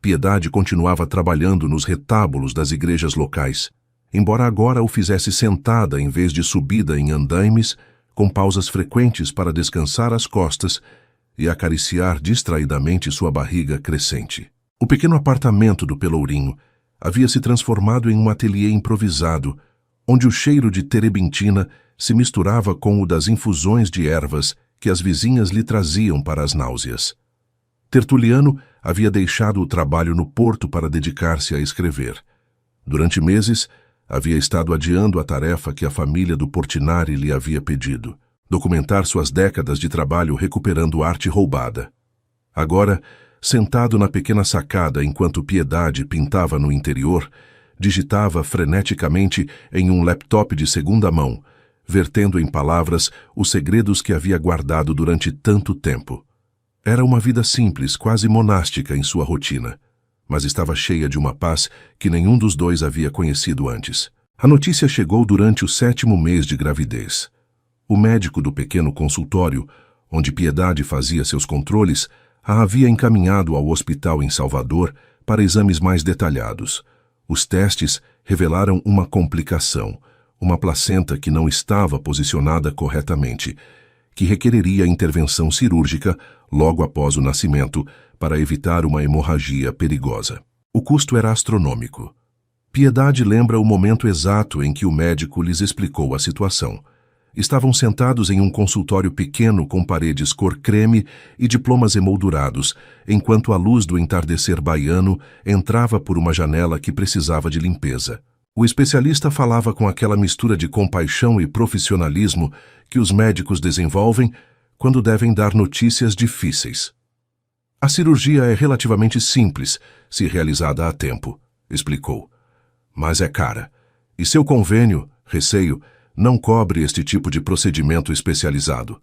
A: Piedade continuava trabalhando nos retábulos das igrejas locais, embora agora o fizesse sentada em vez de subida em andaimes, com pausas frequentes para descansar as costas e acariciar distraidamente sua barriga crescente. O pequeno apartamento do Pelourinho havia se transformado em um ateliê improvisado, onde o cheiro de terebintina se misturava com o das infusões de ervas que as vizinhas lhe traziam para as náuseas. Tertuliano havia deixado o trabalho no porto para dedicar-se a escrever. Durante meses, Havia estado adiando a tarefa que a família do Portinari lhe havia pedido: documentar suas décadas de trabalho recuperando arte roubada. Agora, sentado na pequena sacada enquanto Piedade pintava no interior, digitava freneticamente em um laptop de segunda mão, vertendo em palavras os segredos que havia guardado durante tanto tempo. Era uma vida simples, quase monástica em sua rotina, mas estava cheia de uma paz que nenhum dos dois havia conhecido antes. A notícia chegou durante o 7º mês de gravidez. O médico do pequeno consultório, onde Piedade fazia seus controles, a havia encaminhado ao hospital em Salvador para exames mais detalhados. Os testes revelaram uma complicação, uma placenta que não estava posicionada corretamente, que requereria intervenção cirúrgica logo após o nascimento para evitar uma hemorragia perigosa. O custo era astronômico. Piedade lembra o momento exato em que o médico lhes explicou a situação. Estavam sentados em um consultório pequeno com paredes cor creme e diplomas emoldurados, enquanto a luz do entardecer baiano entrava por uma janela que precisava de limpeza. O especialista falava com aquela mistura de compaixão e profissionalismo que os médicos desenvolvem quando devem dar notícias difíceis. A cirurgia é relativamente simples, se realizada a tempo, explicou. Mas é cara, e seu convênio, receio, não cobre este tipo de procedimento especializado.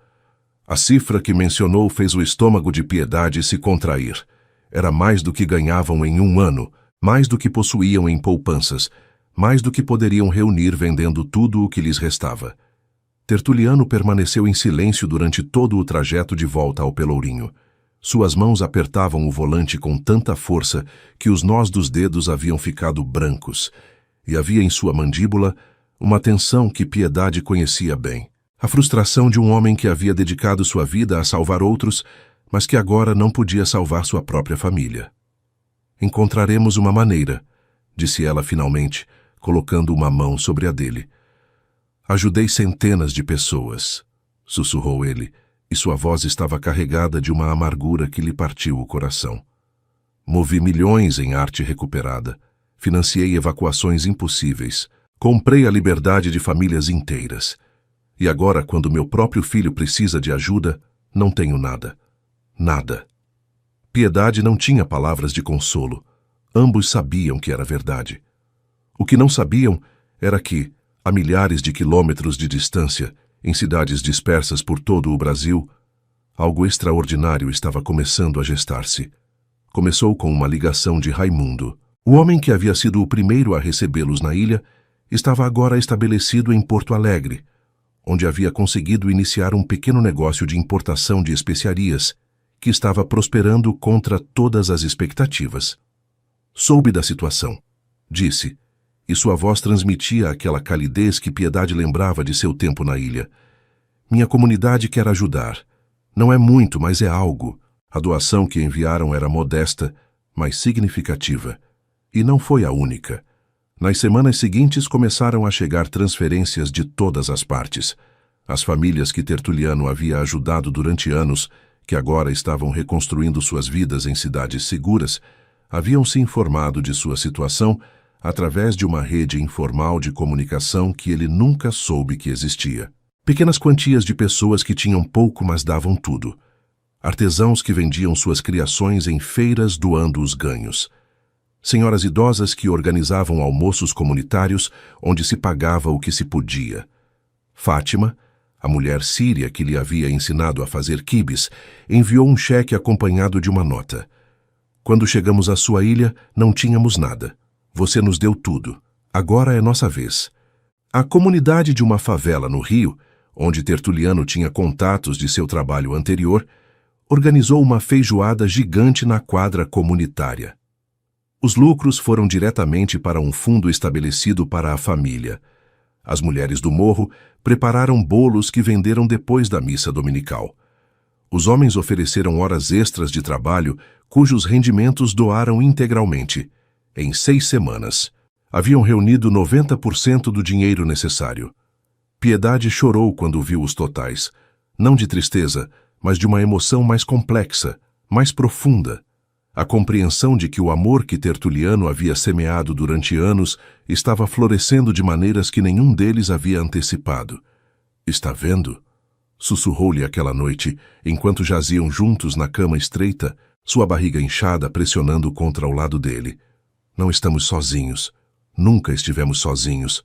A: A cifra que mencionou fez o estômago de Piedade se contrair. Era mais do que ganhavam em um ano, mais do que possuíam em poupanças, mais do que poderiam reunir vendendo tudo o que lhes restava. Tertuliano permaneceu em silêncio durante todo o trajeto de volta ao Pelourinho. Suas mãos apertavam o volante com tanta força que os nós dos dedos haviam ficado brancos, e havia em sua mandíbula uma tensão que Piedade conhecia bem. A frustração de um homem que havia dedicado sua vida a salvar outros, mas que agora não podia salvar sua própria família. Encontraremos uma maneira, disse ela finalmente, colocando uma mão sobre a dele. Ajudei centenas de pessoas, sussurrou ele, e sua voz estava carregada de uma amargura que lhe partiu o coração. Movi milhões em arte recuperada, financiei evacuações impossíveis, comprei a liberdade de famílias inteiras. E agora, quando meu próprio filho precisa de ajuda, não tenho nada. Nada. Piedade não tinha palavras de consolo. Ambos sabiam que era verdade. O que não sabiam era que, a milhares de quilômetros de distância, em cidades dispersas por todo o Brasil, algo extraordinário estava começando a gestar-se. Começou com uma ligação de Raimundo. O homem que havia sido o primeiro a recebê-los na ilha estava agora estabelecido em Porto Alegre, onde havia conseguido iniciar um pequeno negócio de importação de especiarias, que estava prosperando contra todas as expectativas. Soube da situação, disse, e sua voz transmitia aquela calidez que Piedade lembrava de seu tempo na ilha. Minha comunidade quer ajudar. Não é muito, mas é algo. A doação que enviaram era modesta, mas significativa. E não foi a única. Nas semanas seguintes começaram a chegar transferências de todas as partes. As famílias que Tertuliano havia ajudado durante anos, que agora estavam reconstruindo suas vidas em cidades seguras, haviam se informado de sua situação através de uma rede informal de comunicação que ele nunca soube que existia. Pequenas quantias de pessoas que tinham pouco, mas davam tudo. Artesãos que vendiam suas criações em feiras doando os ganhos. Senhoras idosas que organizavam almoços comunitários onde se pagava o que se podia. Fátima, a mulher síria que lhe havia ensinado a fazer quibes, enviou um cheque acompanhado de uma nota. Quando chegamos à sua ilha, não tínhamos nada. Você nos deu tudo. Agora é nossa vez. A comunidade de uma favela no Rio, onde Tertuliano tinha contatos de seu trabalho anterior, organizou uma feijoada gigante na quadra comunitária. Os lucros foram diretamente para um fundo estabelecido para a família. As mulheres do morro prepararam bolos que venderam depois da missa dominical. Os homens ofereceram horas extras de trabalho, cujos rendimentos doaram integralmente. Em 6 semanas, haviam reunido 90% do dinheiro necessário. Piedade chorou quando viu os totais, não de tristeza, mas de uma emoção mais complexa, mais profunda. A compreensão de que o amor que Tertuliano havia semeado durante anos estava florescendo de maneiras que nenhum deles havia antecipado. "Está vendo?" sussurrou-lhe aquela noite, enquanto jaziam juntos na cama estreita, sua barriga inchada pressionando contra o lado dele. "Não estamos sozinhos. Nunca estivemos sozinhos."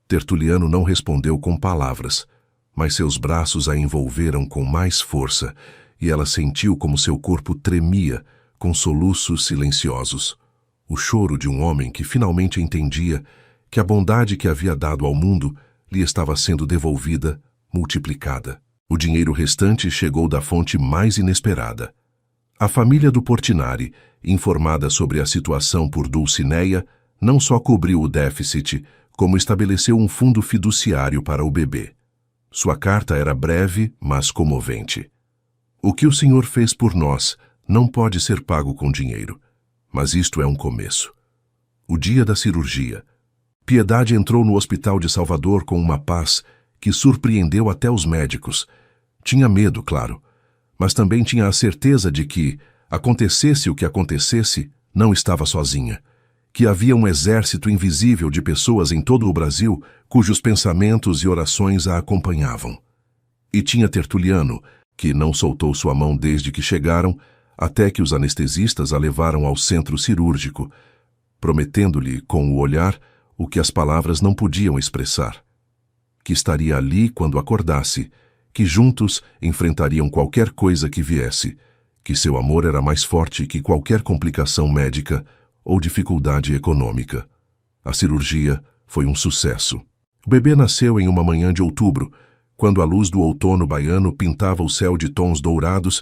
A: Tertuliano não respondeu com palavras, mas seus braços a envolveram com mais força, e ela sentiu como seu corpo tremia, com soluços silenciosos. O choro de um homem que finalmente entendia que a bondade que havia dado ao mundo lhe estava sendo devolvida, multiplicada. O dinheiro restante chegou da fonte mais inesperada. A família do Portinari, informada sobre a situação por Dulcineia, não só cobriu o déficit, como estabeleceu um fundo fiduciário para o bebê. Sua carta era breve, mas comovente. "O que o senhor fez por nós não pode ser pago com dinheiro, mas isto é um começo." O dia da cirurgia. Piedade entrou no hospital de Salvador com uma paz que surpreendeu até os médicos. Tinha medo, claro, mas também tinha a certeza de que, acontecesse o que acontecesse, não estava sozinha, que havia um exército invisível de pessoas em todo o Brasil cujos pensamentos e orações a acompanhavam. E tinha Tertuliano, que não soltou sua mão desde que chegaram, até que os anestesistas a levaram ao centro cirúrgico, prometendo-lhe, com o olhar, o que as palavras não podiam expressar. Que estaria ali quando acordasse, que juntos enfrentariam qualquer coisa que viesse, que seu amor era mais forte que qualquer complicação médica ou dificuldade econômica. A cirurgia foi um sucesso. O bebê nasceu em uma manhã de outubro, quando a luz do outono baiano pintava o céu de tons dourados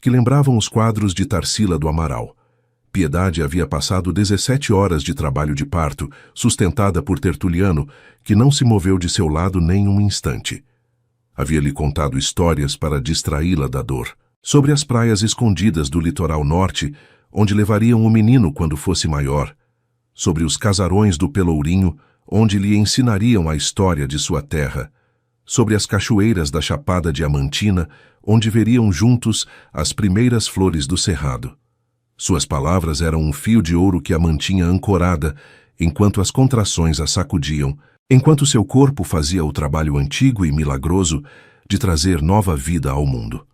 A: que lembravam os quadros de Tarsila do Amaral. Piedade havia passado 17 horas de trabalho de parto, sustentada por Tertuliano, que não se moveu de seu lado nem um instante. Havia-lhe contado histórias para distraí-la da dor, sobre as praias escondidas do litoral norte, onde levariam o menino quando fosse maior, sobre os casarões do Pelourinho, onde lhe ensinariam a história de sua terra, sobre as cachoeiras da Chapada Diamantina, onde veriam juntos as primeiras flores do cerrado. Suas palavras eram um fio de ouro que a mantinha ancorada, enquanto as contrações a sacudiam, enquanto seu corpo fazia o trabalho antigo e milagroso de trazer nova vida ao mundo.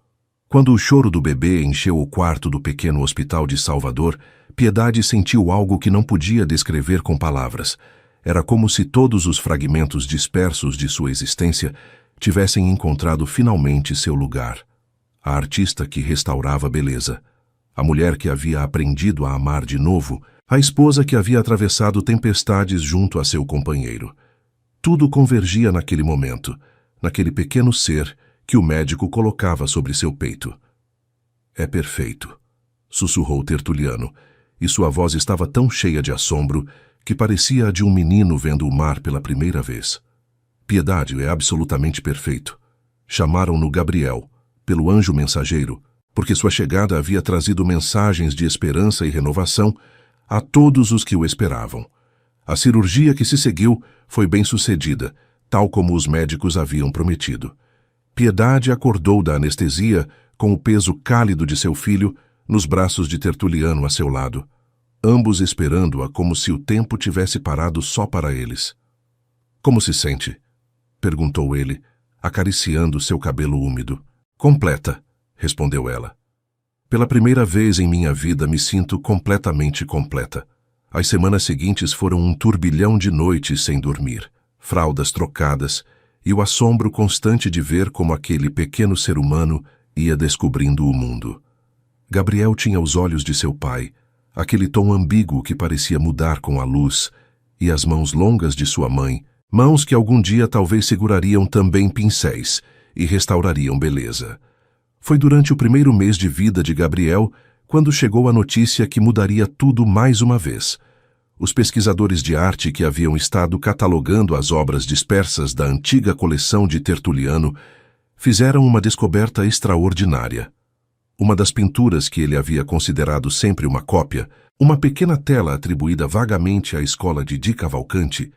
A: Quando o choro do bebê encheu o quarto do pequeno hospital de Salvador, Piedade sentiu algo que não podia descrever com palavras. Era como se todos os fragmentos dispersos de sua existência tivessem encontrado finalmente seu lugar. A artista que restaurava a beleza, a mulher que havia aprendido a amar de novo, a esposa que havia atravessado tempestades junto a seu companheiro. Tudo convergia naquele momento, naquele pequeno ser que o médico colocava sobre seu peito. "É perfeito", sussurrou Tertuliano, e sua voz estava tão cheia de assombro que parecia a de um menino vendo o mar pela primeira vez. "Piedade é absolutamente perfeito. Chamaram-no Gabriel, pelo anjo mensageiro, porque sua chegada havia trazido mensagens de esperança e renovação a todos os que o esperavam. A cirurgia que se seguiu foi bem sucedida, tal como os médicos haviam prometido. Piedade acordou da anestesia com o peso cálido de seu filho nos braços de Tertuliano a seu lado, ambos esperando-a como se o tempo tivesse parado só para eles. "Como se sente?" perguntou ele, acariciando seu cabelo úmido. "Completa", respondeu ela. "Pela primeira vez em minha vida me sinto completamente completa." As semanas seguintes foram um turbilhão de noites sem dormir, fraldas trocadas e o assombro constante de ver como aquele pequeno ser humano ia descobrindo o mundo. Gabriel tinha os olhos de seu pai, aquele tom ambíguo que parecia mudar com a luz, e as mãos longas de sua mãe, mãos que algum dia talvez segurariam também pincéis e restaurariam beleza. Foi durante o primeiro mês de vida de Gabriel quando chegou a notícia que mudaria tudo mais uma vez. Os pesquisadores de arte que haviam estado catalogando as obras dispersas da antiga coleção de Tertuliano fizeram uma descoberta extraordinária. Uma das pinturas que ele havia considerado sempre uma cópia, uma pequena tela atribuída vagamente à escola de Di Cavalcanti,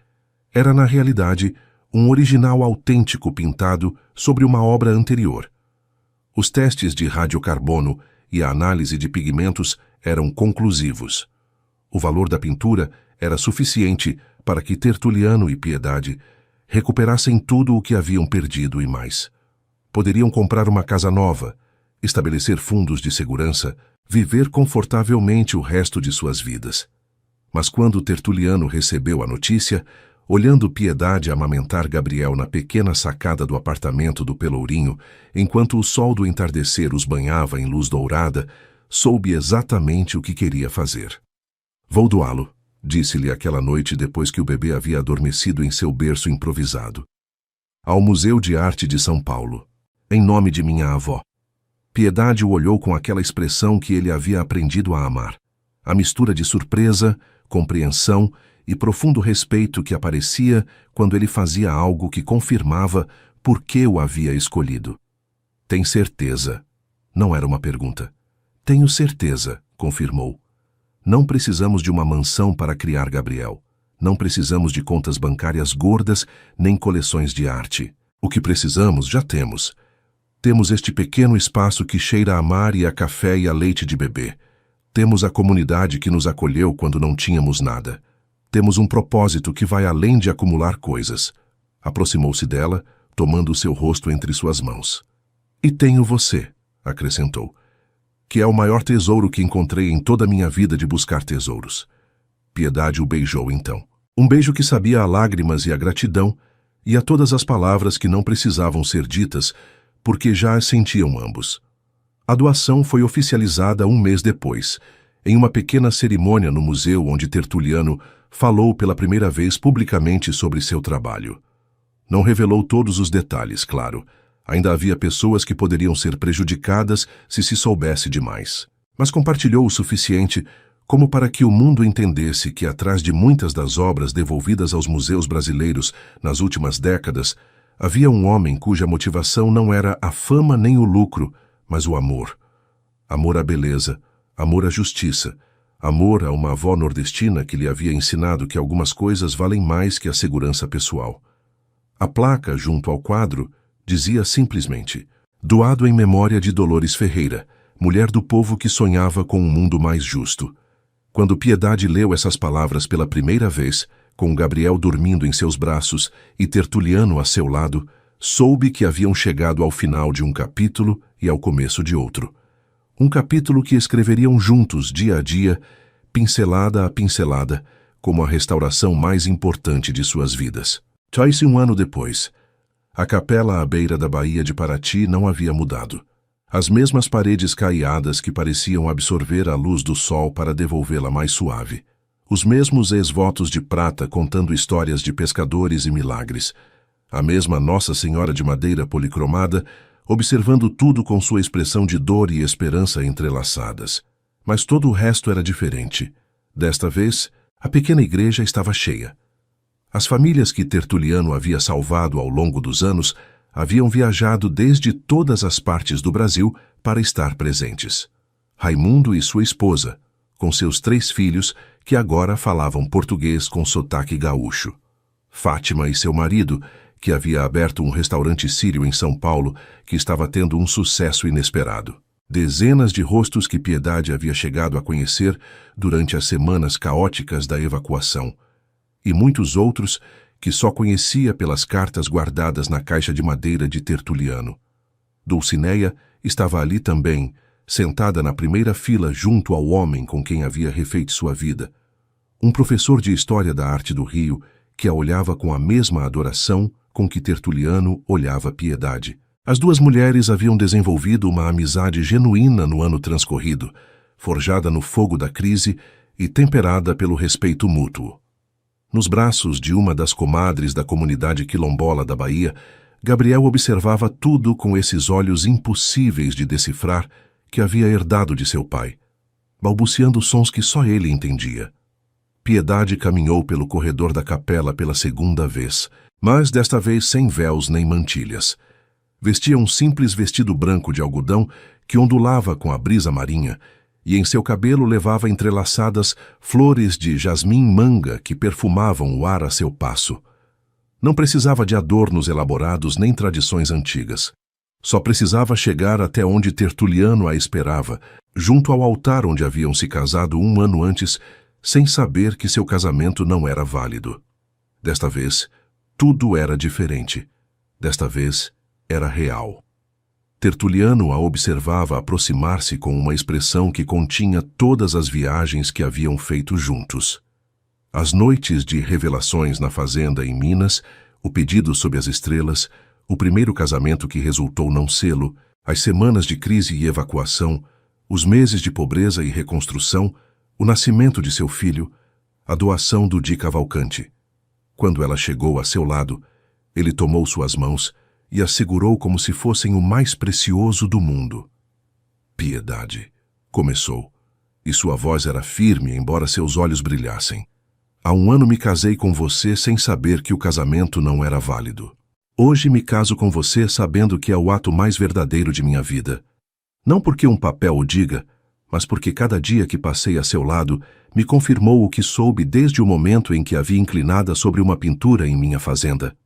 A: era na realidade um original autêntico pintado sobre uma obra anterior. Os testes de radiocarbono e a análise de pigmentos eram conclusivos. O valor da pintura era suficiente para que Tertuliano e Piedade recuperassem tudo o que haviam perdido e mais. Poderiam comprar uma casa nova, estabelecer fundos de segurança, viver confortavelmente o resto de suas vidas. Mas quando Tertuliano recebeu a notícia, olhando Piedade amamentar Gabriel na pequena sacada do apartamento do Pelourinho, enquanto o sol do entardecer os banhava em luz dourada, soube exatamente o que queria fazer. "Vou doá-lo", disse-lhe aquela noite depois que o bebê havia adormecido em seu berço improvisado. "Ao Museu de Arte de São Paulo, em nome de minha avó." Piedade o olhou com aquela expressão que ele havia aprendido a amar, a mistura de surpresa, compreensão e profundo respeito que aparecia quando ele fazia algo que confirmava por que o havia escolhido. "Tem certeza?" Não era uma pergunta. "Tenho certeza", confirmou. "Não precisamos de uma mansão para criar Gabriel. Não precisamos de contas bancárias gordas nem coleções de arte. O que precisamos, já temos. Temos este pequeno espaço que cheira a mar e a café e a leite de bebê. Temos a comunidade que nos acolheu quando não tínhamos nada. Temos um propósito que vai além de acumular coisas." Aproximou-se dela, tomando o seu rosto entre suas mãos. "E tenho você", acrescentou, "que é o maior tesouro que encontrei em toda a minha vida de buscar tesouros." Piedade o beijou então. Um beijo que sabia a lágrimas e a gratidão, e a todas as palavras que não precisavam ser ditas, porque já as sentiam ambos. A doação foi oficializada um mês depois, em uma pequena cerimônia no museu onde Tertuliano falou pela primeira vez publicamente sobre seu trabalho. Não revelou todos os detalhes, claro. Ainda havia pessoas que poderiam ser prejudicadas se soubesse demais. Mas compartilhou o suficiente como para que o mundo entendesse que atrás de muitas das obras devolvidas aos museus brasileiros nas últimas décadas, havia um homem cuja motivação não era a fama nem o lucro, mas o amor. Amor à beleza, amor à justiça, amor a uma avó nordestina que lhe havia ensinado que algumas coisas valem mais que a segurança pessoal. A placa, junto ao quadro, dizia simplesmente: "Doado em memória de Dolores Ferreira, mulher do povo que sonhava com um mundo mais justo." Quando Piedade leu essas palavras pela primeira vez, com Gabriel dormindo em seus braços e Tertuliano a seu lado, soube que haviam chegado ao final de um capítulo e ao começo de outro. Um capítulo que escreveriam juntos, dia a dia, pincelada a pincelada, como a restauração mais importante de suas vidas. Quase um ano depois, a capela à beira da Baía de Paraty não havia mudado. As mesmas paredes caiadas que pareciam absorver a luz do sol para devolvê-la mais suave. Os mesmos ex-votos de prata contando histórias de pescadores e milagres. A mesma Nossa Senhora de madeira policromada, observando tudo com sua expressão de dor e esperança entrelaçadas. Mas todo o resto era diferente. Desta vez, a pequena igreja estava cheia. As famílias que Tertuliano havia salvado ao longo dos anos haviam viajado desde todas as partes do Brasil para estar presentes. Raimundo e sua esposa, com seus 3 filhos, que agora falavam português com sotaque gaúcho. Fátima e seu marido, que havia aberto um restaurante sírio em São Paulo, que estava tendo um sucesso inesperado. Dezenas de rostos que Piedade havia chegado a conhecer durante as semanas caóticas da evacuação. E muitos outros que só conhecia pelas cartas guardadas na caixa de madeira de Tertuliano. Dulcineia estava ali também, sentada na primeira fila junto ao homem com quem havia refeito sua vida. Um professor de História da Arte do Rio, que a olhava com a mesma adoração com que Tertuliano olhava Piedade. As duas mulheres haviam desenvolvido uma amizade genuína no ano transcorrido, forjada no fogo da crise e temperada pelo respeito mútuo. Nos braços de uma das comadres da comunidade quilombola da Bahia, Gabriel observava tudo com esses olhos impossíveis de decifrar que havia herdado de seu pai, balbuciando sons que só ele entendia. Piedade caminhou pelo corredor da capela pela segunda vez, mas desta vez sem véus nem mantilhas. Vestia um simples vestido branco de algodão que ondulava com a brisa marinha, e em seu cabelo levava entrelaçadas flores de jasmim-manga que perfumavam o ar a seu passo. Não precisava de adornos elaborados nem tradições antigas. Só precisava chegar até onde Tertuliano a esperava, junto ao altar onde haviam se casado 1 ano antes, sem saber que seu casamento não era válido. Desta vez, tudo era diferente. Desta vez, era real. Tertuliano a observava aproximar-se com uma expressão que continha todas as viagens que haviam feito juntos. As noites de revelações na fazenda em Minas, o pedido sob as estrelas, o primeiro casamento que resultou não sê-lo, as semanas de crise e evacuação, os meses de pobreza e reconstrução, o nascimento de seu filho, a doação do Di Cavalcante. Quando ela chegou a seu lado, ele tomou suas mãos e as segurou como se fossem o mais precioso do mundo. Piedade, começou, e sua voz era firme, embora seus olhos brilhassem. Há 1 ano me casei com você sem saber que o casamento não era válido. Hoje me caso com você sabendo que é o ato mais verdadeiro de minha vida. Não porque um papel o diga, mas porque cada dia que passei a seu lado me confirmou o que soube desde o momento em que a vi inclinada sobre uma pintura em minha fazenda.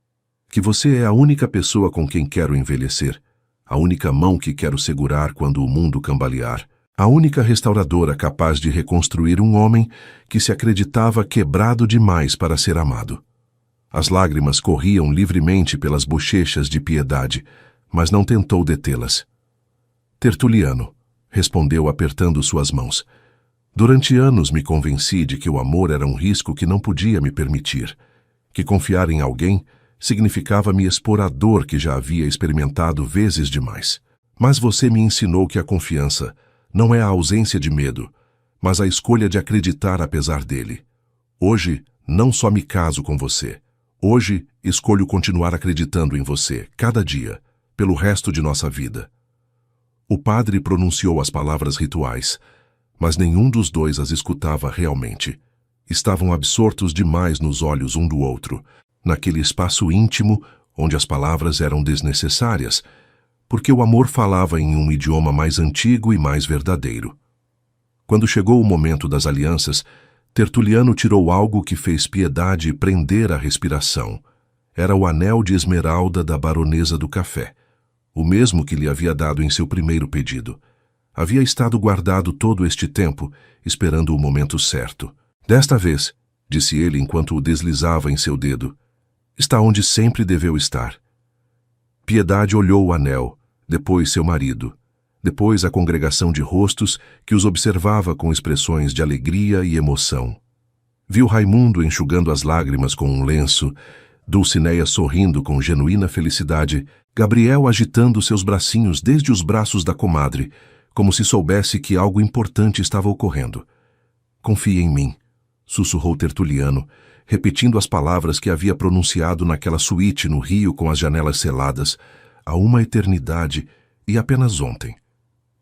A: Que você é a única pessoa com quem quero envelhecer, a única mão que quero segurar quando o mundo cambalear, a única restauradora capaz de reconstruir um homem que se acreditava quebrado demais para ser amado. As lágrimas corriam livremente pelas bochechas de Piedade, mas não tentou detê-las. Tertuliano, respondeu apertando suas mãos. Durante anos me convenci de que o amor era um risco que não podia me permitir, que confiar em alguém significava me expor à dor que já havia experimentado vezes demais. Mas você me ensinou que a confiança não é a ausência de medo, mas a escolha de acreditar apesar dele. Hoje, não só me caso com você. Hoje, escolho continuar acreditando em você, cada dia, pelo resto de nossa vida. O padre pronunciou as palavras rituais, mas nenhum dos dois as escutava realmente. Estavam absortos demais nos olhos um do outro, naquele espaço íntimo onde as palavras eram desnecessárias, porque o amor falava em um idioma mais antigo e mais verdadeiro. Quando chegou o momento das alianças, Tertuliano tirou algo que fez Piedade prender a respiração. Era o anel de esmeralda da baronesa do café, o mesmo que lhe havia dado em seu primeiro pedido. Havia estado guardado todo este tempo, esperando o momento certo. Desta vez, disse ele enquanto o deslizava em seu dedo, está onde sempre deveu estar. Piedade olhou o anel, depois seu marido, depois a congregação de rostos que os observava com expressões de alegria e emoção. Viu Raimundo enxugando as lágrimas com um lenço, Dulcineia sorrindo com genuína felicidade, Gabriel agitando seus bracinhos desde os braços da comadre, como se soubesse que algo importante estava ocorrendo. Confie em mim, sussurrou Tertuliano, repetindo as palavras que havia pronunciado naquela suíte no Rio com as janelas seladas, há uma eternidade e apenas ontem.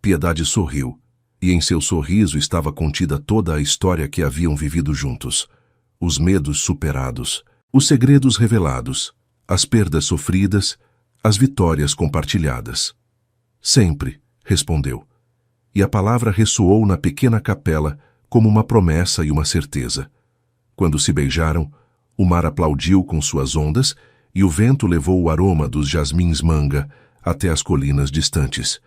A: Piedade sorriu, e em seu sorriso estava contida toda a história que haviam vivido juntos. Os medos superados, os segredos revelados, as perdas sofridas, as vitórias compartilhadas. Sempre, respondeu. E a palavra ressoou na pequena capela como uma promessa e uma certeza. Quando se beijaram, o mar aplaudiu com suas ondas e o vento levou o aroma dos jasmins manga até as colinas distantes.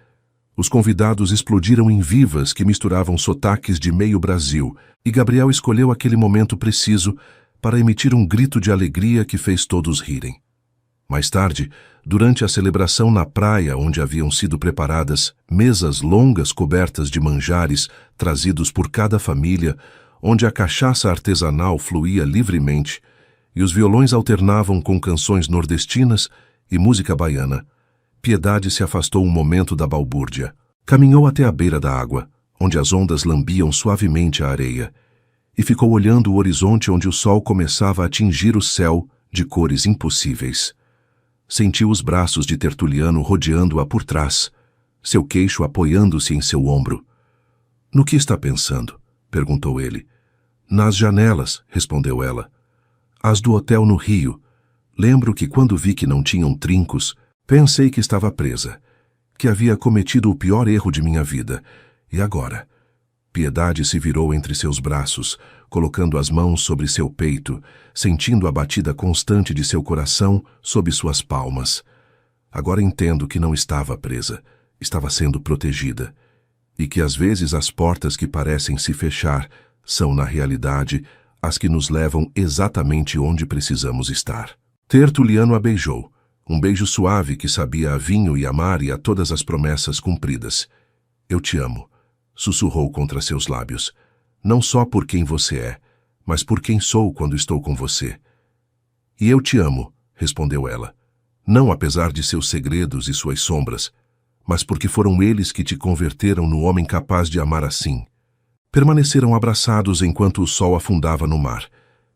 A: Os convidados explodiram em vivas que misturavam sotaques de meio Brasil, e Gabriel escolheu aquele momento preciso para emitir um grito de alegria que fez todos rirem. Mais tarde, durante a celebração na praia onde haviam sido preparadas mesas longas cobertas de manjares trazidos por cada família, onde a cachaça artesanal fluía livremente, e os violões alternavam com canções nordestinas e música baiana, Piedade se afastou um momento da balbúrdia. Caminhou até a beira da água, onde as ondas lambiam suavemente a areia, e ficou olhando o horizonte onde o sol começava a tingir o céu de cores impossíveis. Sentiu os braços de Tertuliano rodeando-a por trás, seu queixo apoiando-se em seu ombro. — No que está pensando? Perguntou ele. — Nas janelas, respondeu ela. — As do hotel no Rio. Lembro que quando vi que não tinham trincos, pensei que estava presa, que havia cometido o pior erro de minha vida. E agora? Piedade se virou entre seus braços, colocando as mãos sobre seu peito, sentindo a batida constante de seu coração sob suas palmas. Agora entendo que não estava presa, estava sendo protegida. E que às vezes as portas que parecem se fechar são, na realidade, as que nos levam exatamente onde precisamos estar. Tertuliano a beijou, um beijo suave que sabia a vinho e a mar e a todas as promessas cumpridas. Eu te amo, sussurrou contra seus lábios, não só por quem você é, mas por quem sou quando estou com você. E eu te amo, respondeu ela, não apesar de seus segredos e suas sombras, mas porque foram eles que te converteram no homem capaz de amar assim. Permaneceram abraçados enquanto o sol afundava no mar,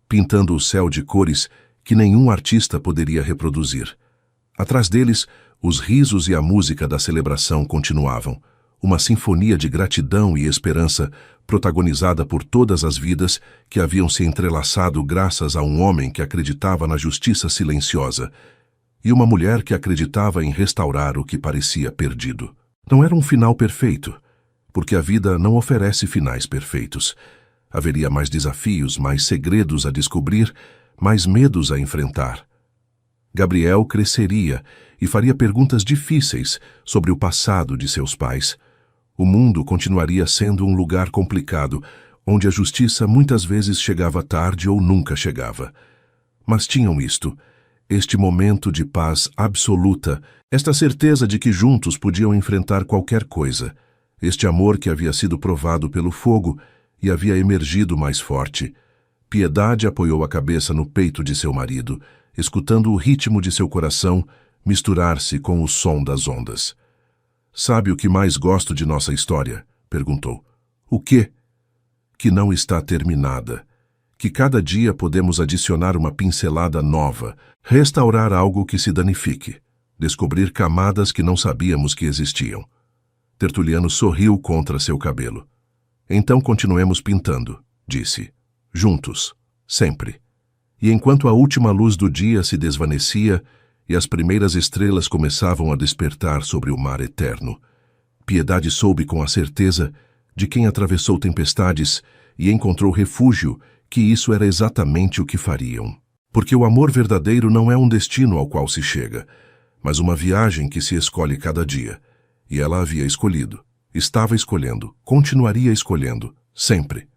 A: pintando o céu de cores que nenhum artista poderia reproduzir. Atrás deles, os risos e a música da celebração continuavam, uma sinfonia de gratidão e esperança protagonizada por todas as vidas que haviam se entrelaçado graças a um homem que acreditava na justiça silenciosa e uma mulher que acreditava em restaurar o que parecia perdido. Não era um final perfeito, porque a vida não oferece finais perfeitos. Haveria mais desafios, mais segredos a descobrir, mais medos a enfrentar. Gabriel cresceria e faria perguntas difíceis sobre o passado de seus pais. O mundo continuaria sendo um lugar complicado, onde a justiça muitas vezes chegava tarde ou nunca chegava. Mas tinham este momento de paz absoluta, esta certeza de que juntos podiam enfrentar qualquer coisa, este amor que havia sido provado pelo fogo e havia emergido mais forte. Piedade apoiou a cabeça no peito de seu marido, escutando o ritmo de seu coração misturar-se com o som das ondas. Sabe o que mais gosto de nossa história? Perguntou. O quê? Que não está terminada. Que cada dia podemos adicionar uma pincelada nova, restaurar algo que se danifique, descobrir camadas que não sabíamos que existiam. Tertuliano sorriu contra seu cabelo. Então continuemos pintando, disse. Juntos, sempre. E enquanto a última luz do dia se desvanecia e as primeiras estrelas começavam a despertar sobre o mar eterno, Piedade soube com a certeza de quem atravessou tempestades e encontrou refúgio que isso era exatamente o que fariam. Porque o amor verdadeiro não é um destino ao qual se chega, mas uma viagem que se escolhe cada dia. E ela havia escolhido, estava escolhendo, continuaria escolhendo, sempre.